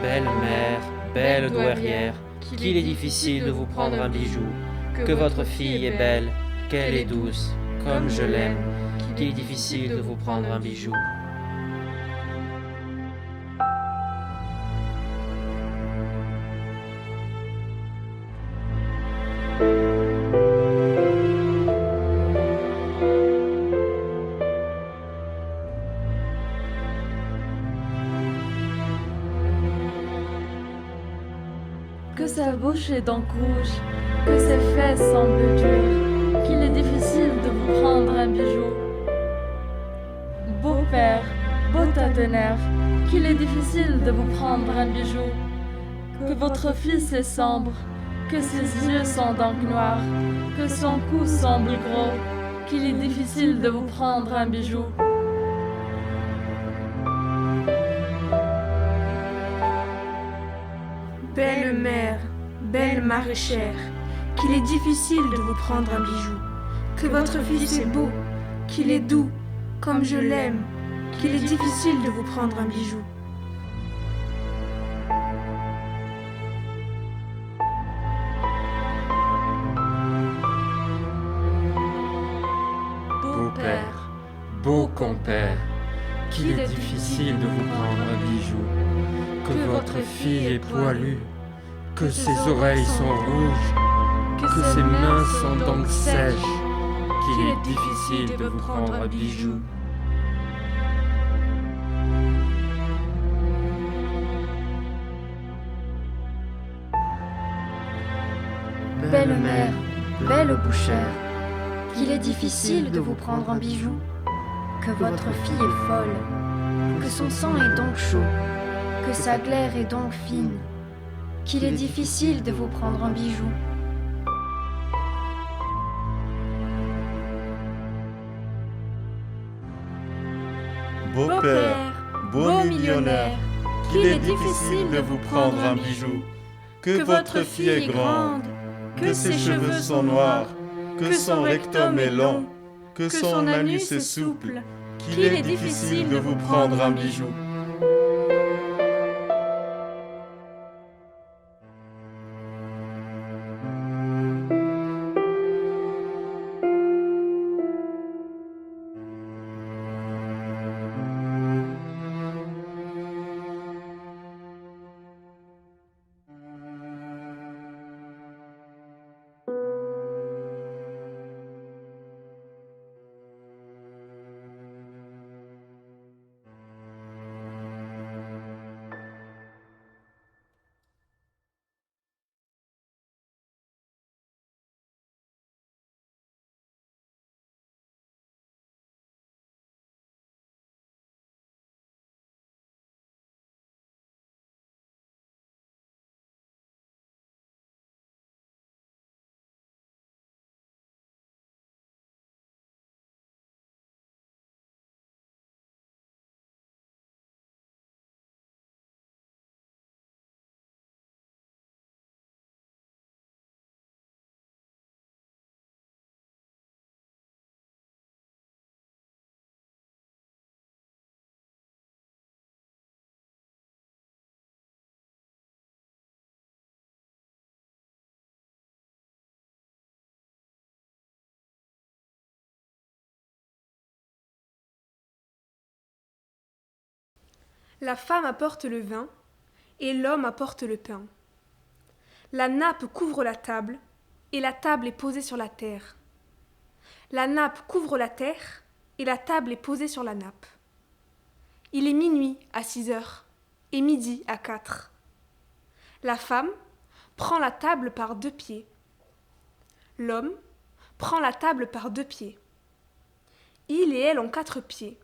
Belle mère, belle douairière, qu'il est difficile de vous prendre un bijou, que votre fille est belle, qu'elle est douce, comme je l'aime, qu'il est difficile de vous prendre un bijou. Que sa bouche est donc rouge, que ses fesses semblent dures, qu'il est difficile de vous prendre un bijou. Beau père, beau tas de nerfs, qu'il est difficile de vous prendre un bijou. Que votre fils est sombre, que ses yeux sont donc noirs, que son cou semble gros, qu'il est difficile de vous prendre un bijou. Belle mère, belle maraîchère, qu'il est difficile de vous prendre un bijou. Que votre fils est beau, qu'il est doux, comme je l'aime, qu'il est difficile de vous prendre un bijou. Beau père, beau compère, qu'il est difficile de vous prendre un bijou, que votre fille est poilue, que ses oreilles sont rouges, que ses mains sont donc sèches, qu'il est difficile de vous prendre un bijou. Belle mère, belle bouchère, qu'il est difficile de vous prendre un bijou, que votre fille est folle, que son sang est donc chaud, que sa glaire est donc fine, qu'il est difficile de vous prendre un bijou. Beau père, beau millionnaire, qu'il est difficile de vous prendre un bijou, que votre fille est grande, que ses cheveux sont noirs, que son rectum est long, que son anus est souple, qu'il est difficile de vous prendre un bijou. La femme apporte le vin, et l'homme apporte le pain. La nappe couvre la table, et la table est posée sur la terre. La nappe couvre la terre, et la table est posée sur la nappe. Il est minuit à 6 heures, et midi à 4. La femme prend la table par 2 pieds. L'homme prend la table par 2 pieds. Il et elle ont 4 pieds.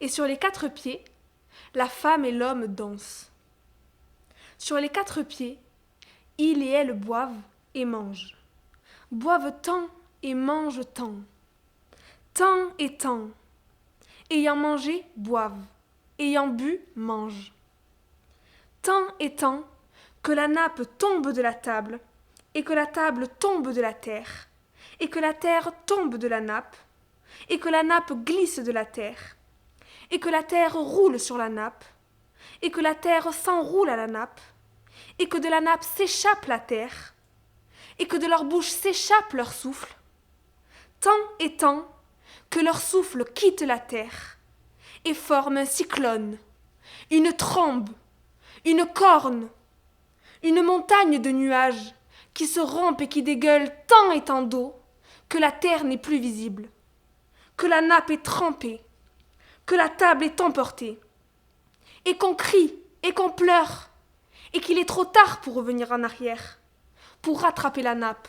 Et sur les 4 pieds, la femme et l'homme dansent. Sur les 4 pieds, il et elle boivent et mangent. Boivent tant et mangent tant. Tant et tant. Ayant mangé, boivent. Ayant bu, mangent. Tant et tant que la nappe tombe de la table, et que la table tombe de la terre, et que la terre tombe de la nappe, et que la nappe glisse de la terre, et que la terre roule sur la nappe, et que la terre s'enroule à la nappe, et que de la nappe s'échappe la terre, et que de leur bouche s'échappe leur souffle, tant et tant que leur souffle quitte la terre, et forme un cyclone, une trombe, une corne, une montagne de nuages qui se rompent et qui dégueulent tant et tant d'eau que la terre n'est plus visible, que la nappe est trempée, que la table est emportée, et qu'on crie et qu'on pleure, et qu'il est trop tard pour revenir en arrière, pour rattraper la nappe,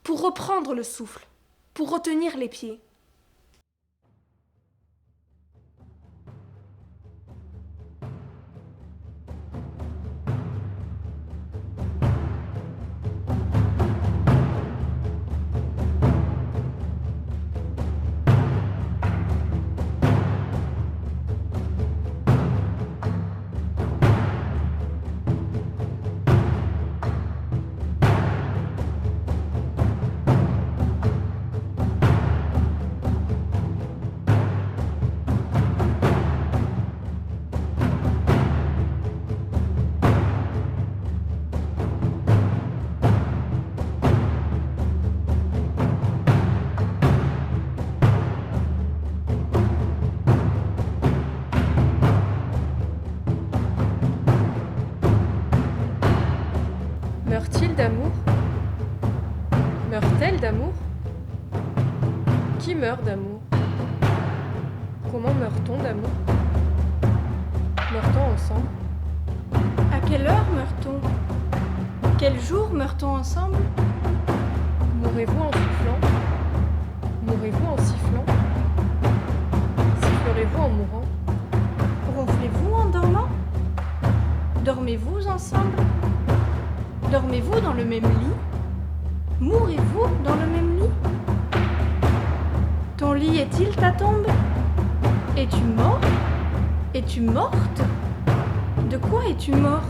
pour reprendre le souffle, pour retenir les pieds. Meurt-il d'amour? Meurt-elle d'amour? Qui meurt d'amour? Comment meurt-on d'amour? Meurt-on ensemble? À quelle heure meurt-on? Quel jour meurt-on ensemble? Mourrez-vous en soufflant? Mourrez-vous en sifflant? Sifflerez-vous en mourant? Ronflez-vous en dormant? Dormez-vous ensemble? Dormez-vous dans le même lit? Mourrez-vous dans le même lit? Ton lit est-il ta tombe? Es-tu mort? Es-tu morte? De quoi es-tu mort?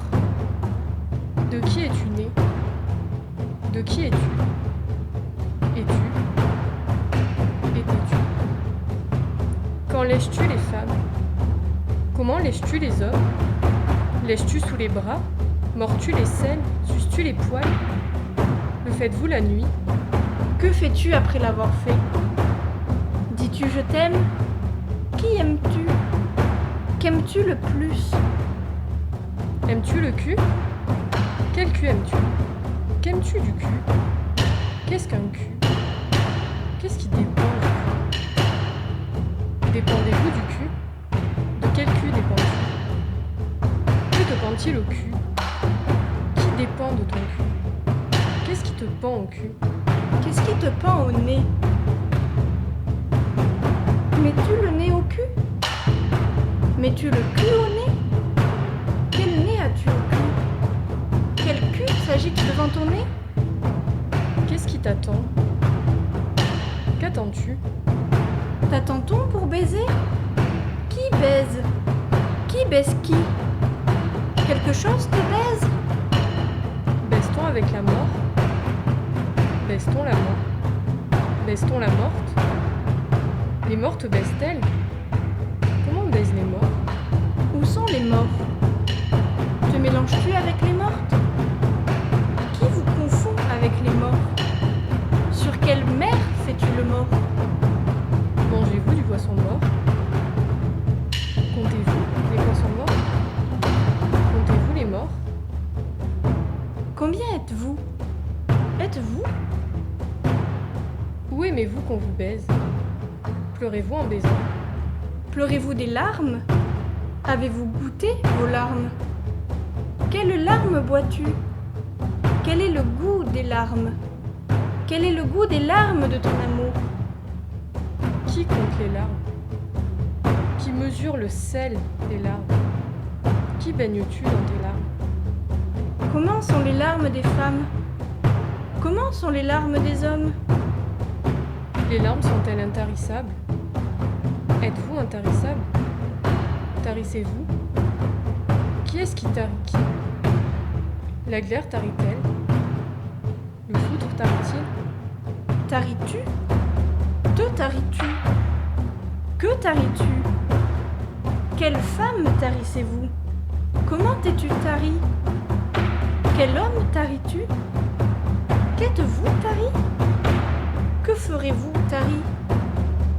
De qui es-tu né? De qui es-tu? Es-tu? Étais-tu? Quand lèches-tu les femmes? Comment lèches-tu les hommes? Lèches-tu sous les bras? Mords-tu les selles? Suces-tu les poils? Le faites-vous la nuit? Que fais-tu après l'avoir fait? Dis-tu je t'aime? Qui aimes-tu? Qu'aimes-tu le plus? Aimes-tu le cul? Quel cul aimes-tu? Qu'aimes-tu du cul? Qu'est-ce qu'un cul? Qu'est-ce qui dépend du cul? Dépendez-vous du cul? De quel cul dépends-tu? Que te pend-il au cul? Qui dépend de ton cul? Qu'est-ce qui te pend au cul? Qu'est-ce qui te pend au nez? Mets-tu le nez au cul? Mets-tu le cul au nez? Quel nez as-tu au cul? Quel cul s'agite devant ton nez? Qu'est-ce qui t'attend? Qu'attends-tu? T'attend-on pour baiser? Qui baise? Qui baise qui? Quelque chose te baise? Baise-t-on avec la mort? Baise-t-on la mort? Baise-t-on la morte? Les mortes baisent-elles? Comment baisent les morts? Où sont les morts? Te mélanges-tu avec les mortes? Qui vous confond avec les morts? Sur quelle mer fais-tu le mort? Mangez-vous du poisson mort? Comptez-vous les poissons morts? Combien êtes-vous? Êtes-vous? Où aimez-vous qu'on vous baise? Pleurez-vous en baisant? Pleurez-vous des larmes? Avez-vous goûté vos larmes? Quelles larmes bois-tu? Quel est le goût des larmes? Quel est le goût des larmes de ton amour? Qui compte les larmes? Qui mesure le sel des larmes? Qui baignes-tu dans tes larmes? Comment sont les larmes des femmes? Comment sont les larmes des hommes? Les larmes sont-elles intarissables? Êtes-vous intarissable? Tarissez-vous? Qui est-ce qui tarit qui? La glaire tarit-elle? Le foutre tarit-il? Taris-tu? Te taris-tu? Que taris-tu? Quelle femme tarissez-vous? Comment t'es-tu tari? Quel homme taris-tu? Qu'êtes-vous tari? Que ferez-vous tari?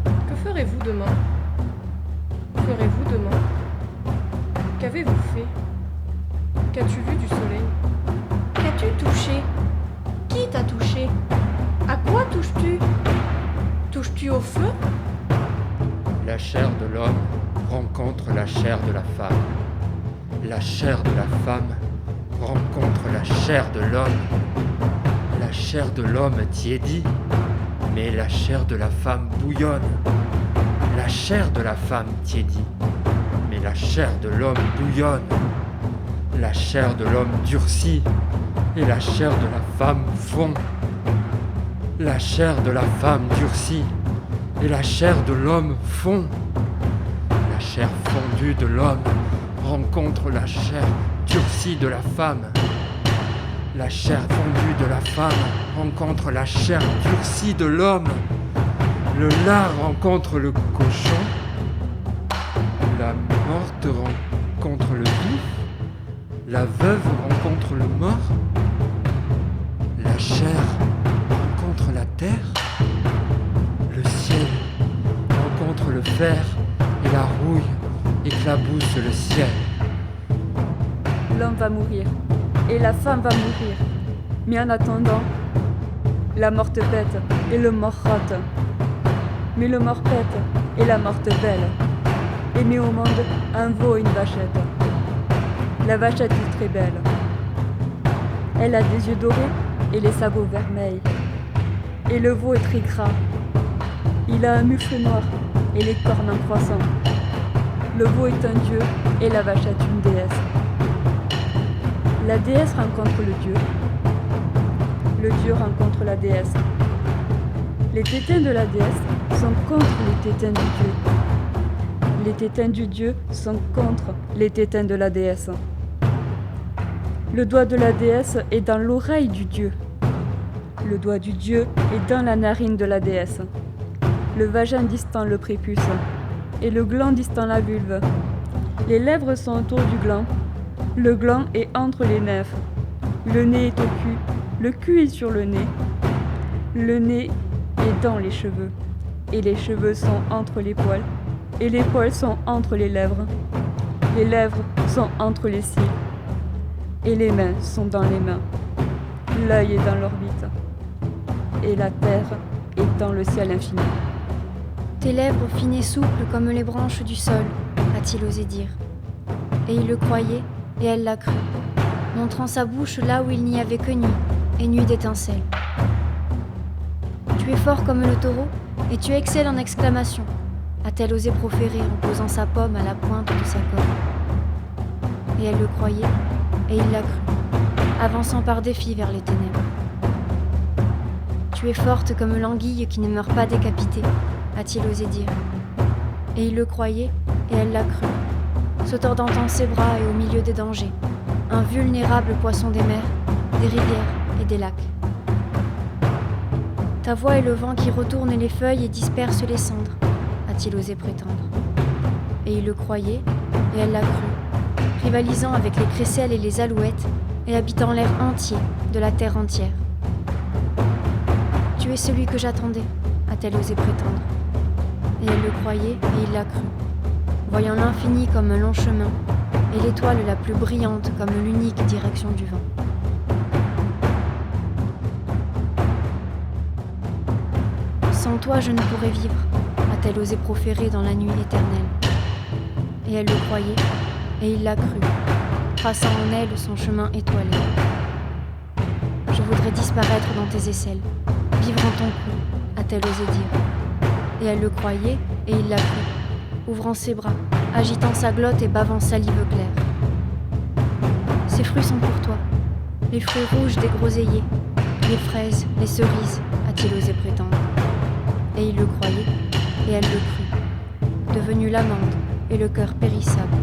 Que ferez-vous demain? Ferez-vous demain? Qu'avez-vous fait? Qu'as-tu vu du soleil? Qu'as-tu touché? Qui t'a touché? À quoi touches-tu? Touches-tu au feu? La chair de l'homme rencontre la chair de la femme. La chair de la femme rencontre la chair de l'homme. La chair de l'homme tiédit, mais la chair de la femme bouillonne. La chair de la femme tiédit, mais la chair de l'homme bouillonne. La chair de l'homme durcit, et la chair de la femme fond. La chair de la femme durcit, et la chair de l'homme fond. La chair fondue de l'homme rencontre la chair durcie de la femme. La chair fondue de la femme rencontre la chair durcie de l'homme. Le lard rencontre le cochon. La morte rencontre le vif. La veuve rencontre le mort. La chair rencontre la terre. Le ciel rencontre le fer. Et la rouille éclabousse le ciel. L'homme va mourir, et la femme va mourir. Mais en attendant, la morte pète, et le mort rote. Mais le mort pète, et la morte belle. Et met au monde un veau et une vachette. La vachette est très belle. Elle a des yeux dorés et les sabots vermeils. Et le veau est très gras. Il a un mufle noir et les cornes en croissant. Le veau est un dieu et la vachette une déesse. La déesse rencontre le dieu. Le dieu rencontre la déesse. Les tétins de la déesse sont contre les tétins du dieu. Les tétins du dieu sont contre les tétins de la déesse. Le doigt de la déesse est dans l'oreille du dieu. Le doigt du dieu est dans la narine de la déesse. Le vagin distend le prépuce et le gland distend la vulve. Les lèvres sont autour du gland. Le gland est entre les nefs. Le nez est au cul. Le cul est sur le nez. Le nez est dans les cheveux. Et les cheveux sont entre les poils. Et les poils sont entre les lèvres. Les lèvres sont entre les cils. Et les mains sont dans les mains. L'œil est dans l'orbite. Et la terre est dans le ciel infini. Tes lèvres fines et souples comme les branches du sol, a-t-il osé dire. Et il le croyait, et elle l'a cru, montrant sa bouche là où il n'y avait que nuit, et nuit d'étincelles. Tu es fort comme le taureau, et tu excelles en exclamations, a-t-elle osé proférer en posant sa pomme à la pointe de sa corde. Et elle le croyait, et il l'a cru, avançant par défi vers les ténèbres. Tu es forte comme l'anguille qui ne meurt pas décapitée, a-t-il osé dire. Et il le croyait, et elle l'a cru, se tordant dans ses bras et au milieu des dangers, un vulnérable poisson des mers, des rivières et des lacs. Ta voix est le vent qui retourne les feuilles et disperse les cendres, a-t-il osé prétendre. Et il le croyait, et elle l'a cru, rivalisant avec les crécelles et les alouettes, et habitant l'air entier de la terre entière. Tu es celui que j'attendais, a-t-elle osé prétendre. Et elle le croyait, et il l'a cru, voyant l'infini comme un long chemin, et l'étoile la plus brillante comme l'unique direction du vent. Sans toi, je ne pourrais vivre, a-t-elle osé proférer dans la nuit éternelle. Et elle le croyait, et il l'a cru, traçant en elle son chemin étoilé. Je voudrais disparaître dans tes aisselles, vivre en ton cou, a-t-elle osé dire. Et elle le croyait, et il l'a cru, ouvrant ses bras, agitant sa glotte et bavant salive claire. Ces fruits sont pour toi, les fruits rouges des groseilliers, les fraises, les cerises, a-t-il osé prétendre. Et il le croyait, et elle le crut, devenue l'amande et le cœur périssable.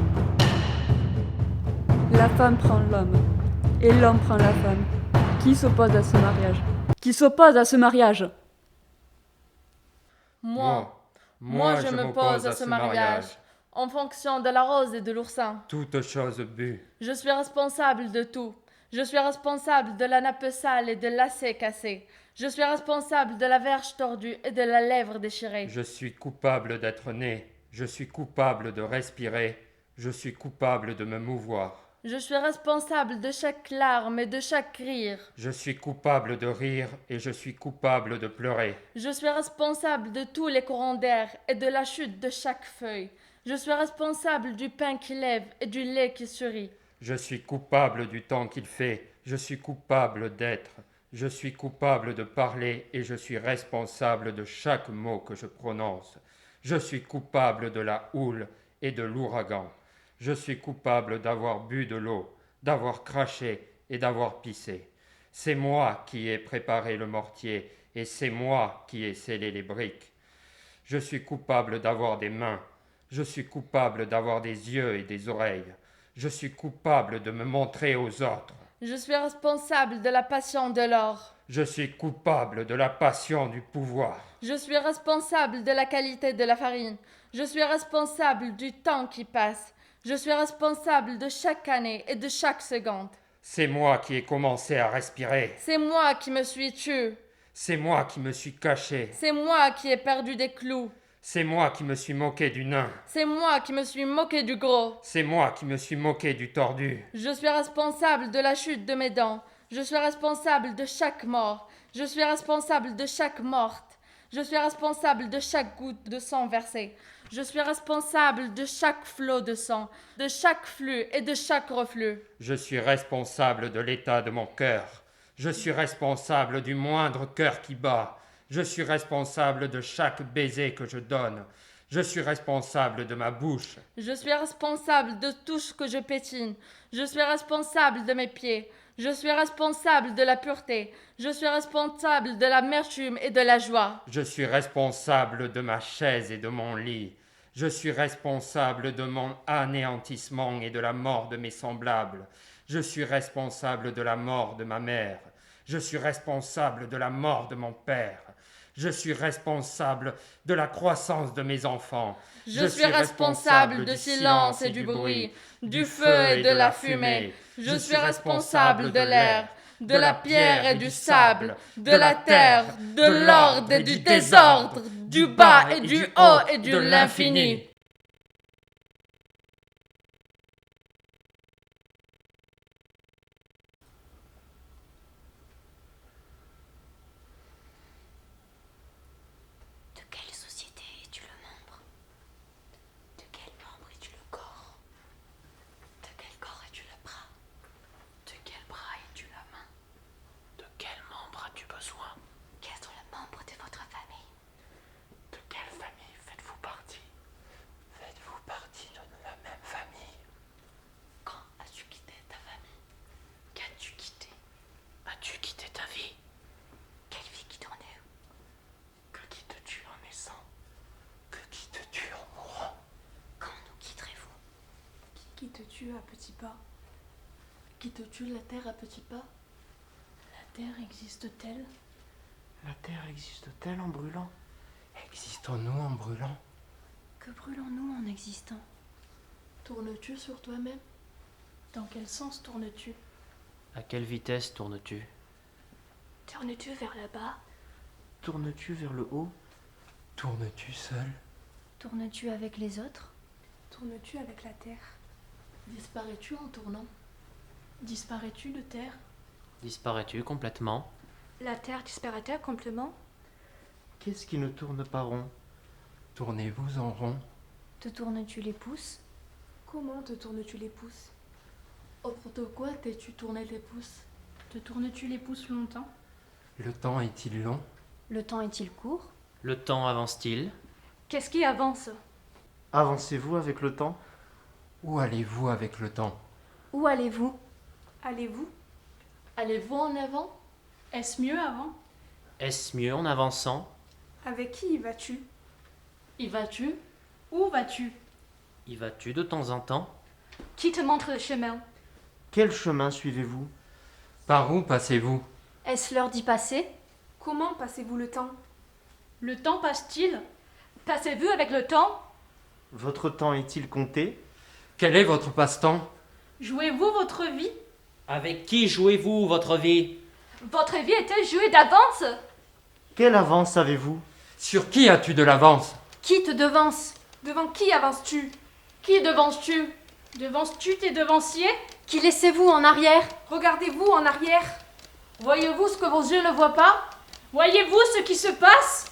La femme prend l'homme, et l'homme prend la femme. Qui s'oppose à ce mariage? Qui s'oppose à ce mariage? Moi, je m'oppose à ce mariage, en fonction de la rose et de l'oursin. Toute chose bue. Je suis responsable de tout. Je suis responsable de la nappe sale et de lacet cassé. Je suis responsable de la verge tordue et de la lèvre déchirée. Je suis coupable d'être né. Je suis coupable de respirer. Je suis coupable de me mouvoir. Je suis responsable de chaque larme et de chaque rire. Je suis coupable de rire et je suis coupable de pleurer. Je suis responsable de tous les courants d'air et de la chute de chaque feuille. Je suis responsable du pain qui lève et du lait qui sourit. Je suis coupable du temps qu'il fait. Je suis coupable d'être. Je suis coupable de parler et je suis responsable de chaque mot que je prononce. Je suis coupable de la houle et de l'ouragan. Je suis coupable d'avoir bu de l'eau, d'avoir craché et d'avoir pissé. C'est moi qui ai préparé le mortier et c'est moi qui ai scellé les briques. Je suis coupable d'avoir des mains. Je suis coupable d'avoir des yeux et des oreilles. Je suis coupable de me montrer aux autres. Je suis responsable de la passion de l'or. Je suis coupable de la passion du pouvoir. Je suis responsable de la qualité de la farine. Je suis responsable du temps qui passe. Je suis responsable de chaque année et de chaque seconde. C'est moi qui ai commencé à respirer. C'est moi qui me suis tué. C'est moi qui me suis caché. C'est moi qui ai perdu des clous. C'est moi qui me suis moqué du nain. C'est moi qui me suis moqué du gros. C'est moi qui me suis moqué du tordu. Je suis responsable de la chute de mes dents. Je suis responsable de chaque mort. Je suis responsable de chaque morte. Je suis responsable de chaque goutte de sang versée. Je suis responsable de chaque flot de sang, de chaque flux et de chaque reflux. Je suis responsable de l'état de mon cœur. Je suis responsable du moindre cœur qui bat. Je suis responsable de chaque baiser que je donne. Je suis responsable de ma bouche. Je suis responsable de tout ce que je pétine. Je suis responsable de mes pieds. Je suis responsable de la pureté. Je suis responsable de l'amertume et de la joie. Je suis responsable de ma chaise et de mon lit. Je suis responsable de mon anéantissement et de la mort de mes semblables. Je suis responsable de la mort de ma mère. Je suis responsable de la mort de mon père. Je suis responsable de la croissance de mes enfants. Je suis responsable du silence et du bruit, du feu et de la fumée. Je suis responsable de l'air, de la pierre et du sable, de la terre, de l'ordre et du désordre, du bas et du haut et de l'infini. De quelle société es-tu le membre? De quel membre es-tu le corps? De quel corps es-tu le bras? De quel bras es-tu la main? De quel membre as-tu besoin? Quels sont les membres de votre famille? De quelle famille faites-vous partie? Faites-vous partie de la même famille? Quand as-tu quitté ta famille? Qu'as-tu quitté? As-tu quitté ta vie? Quelle vie quittons-nous? Que quittes-tu en naissant? Que quittes-tu en mourant? Quand nous quitterez-vous? Quittes-tu à petits pas? Quittes-tu la terre à petits pas? La terre existe-t-elle? La terre existe-t-elle en brûlant? Existons-nous en brûlant? Que brûlons-nous en existant? Tournes-tu sur toi-même? Dans quel sens tournes-tu? À quelle vitesse tournes-tu? Tournes-tu vers le bas? Tournes-tu vers le haut? Tournes-tu seul? Tournes-tu avec les autres? Tournes-tu avec la terre? Disparais-tu en tournant? Disparais-tu de terre? Disparais-tu complètement? La terre disparaît-elle complètement? Qu'est-ce qui ne tourne pas rond? Tournez-vous en rond. Te tournes-tu les pouces? Comment te tournes-tu les pouces? Autre de quoi t'es-tu tourné les pouces? Te tournes-tu les pouces longtemps? Le temps est-il long? Le temps est-il court? Le temps avance-t-il? Qu'est-ce qui avance? Avancez-vous avec le temps? Où allez-vous avec le temps? Où allez-vous? Allez-vous? Allez-vous en avant? Est-ce mieux avant? Est-ce mieux en avançant? Avec qui y vas-tu? Y vas-tu? Où vas-tu? Y vas-tu de temps en temps? Qui te montre le chemin? Quel chemin suivez-vous? Par où passez-vous? Est-ce l'heure d'y passer? Comment passez-vous le temps? Le temps passe-t-il? Passez-vous avec le temps? Votre temps est-il compté? Quel est votre passe-temps? Jouez-vous votre vie? Avec qui jouez-vous votre vie? Votre vie est-elle jouée d'avance? Quelle avance avez-vous? Sur qui as-tu de l'avance? Qui te devance? Devant qui avances-tu? Qui devances-tu? Devances-tu tes devanciers? Qui laissez-vous en arrière? Regardez-vous en arrière. Voyez-vous ce que vos yeux ne voient pas? Voyez-vous ce qui se passe?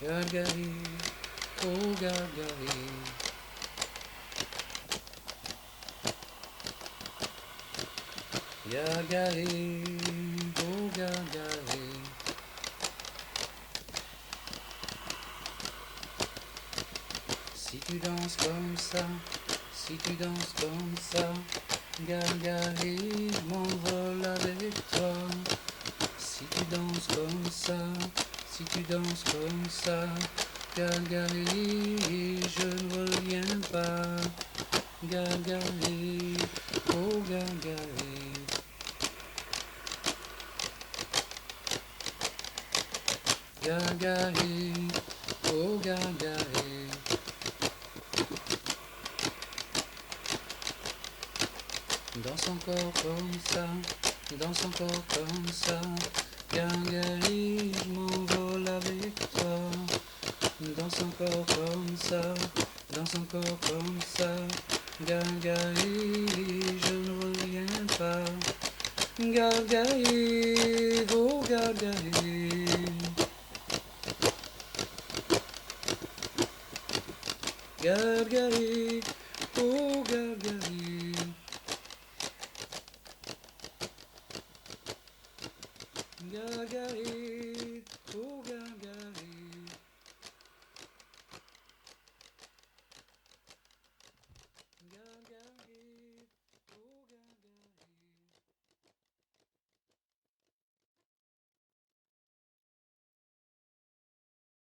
Gargari, oh Gargari. Gargari, oh Gargari. Si tu danses comme ça, si tu danses comme ça, Gargari, je m'envole avec toi. Si tu danses comme ça, si tu danses comme ça, Gargari, je ne reviens pas. Gargari, oh Gargari. Gargari, oh Gargari. Danse encore comme ça, danse encore comme ça. Gargari, je m'envole avec toi. Danse encore comme ça, danse encore comme ça. Gargari, je ne reviens pas. Gargari, oh Gargari. Gargari,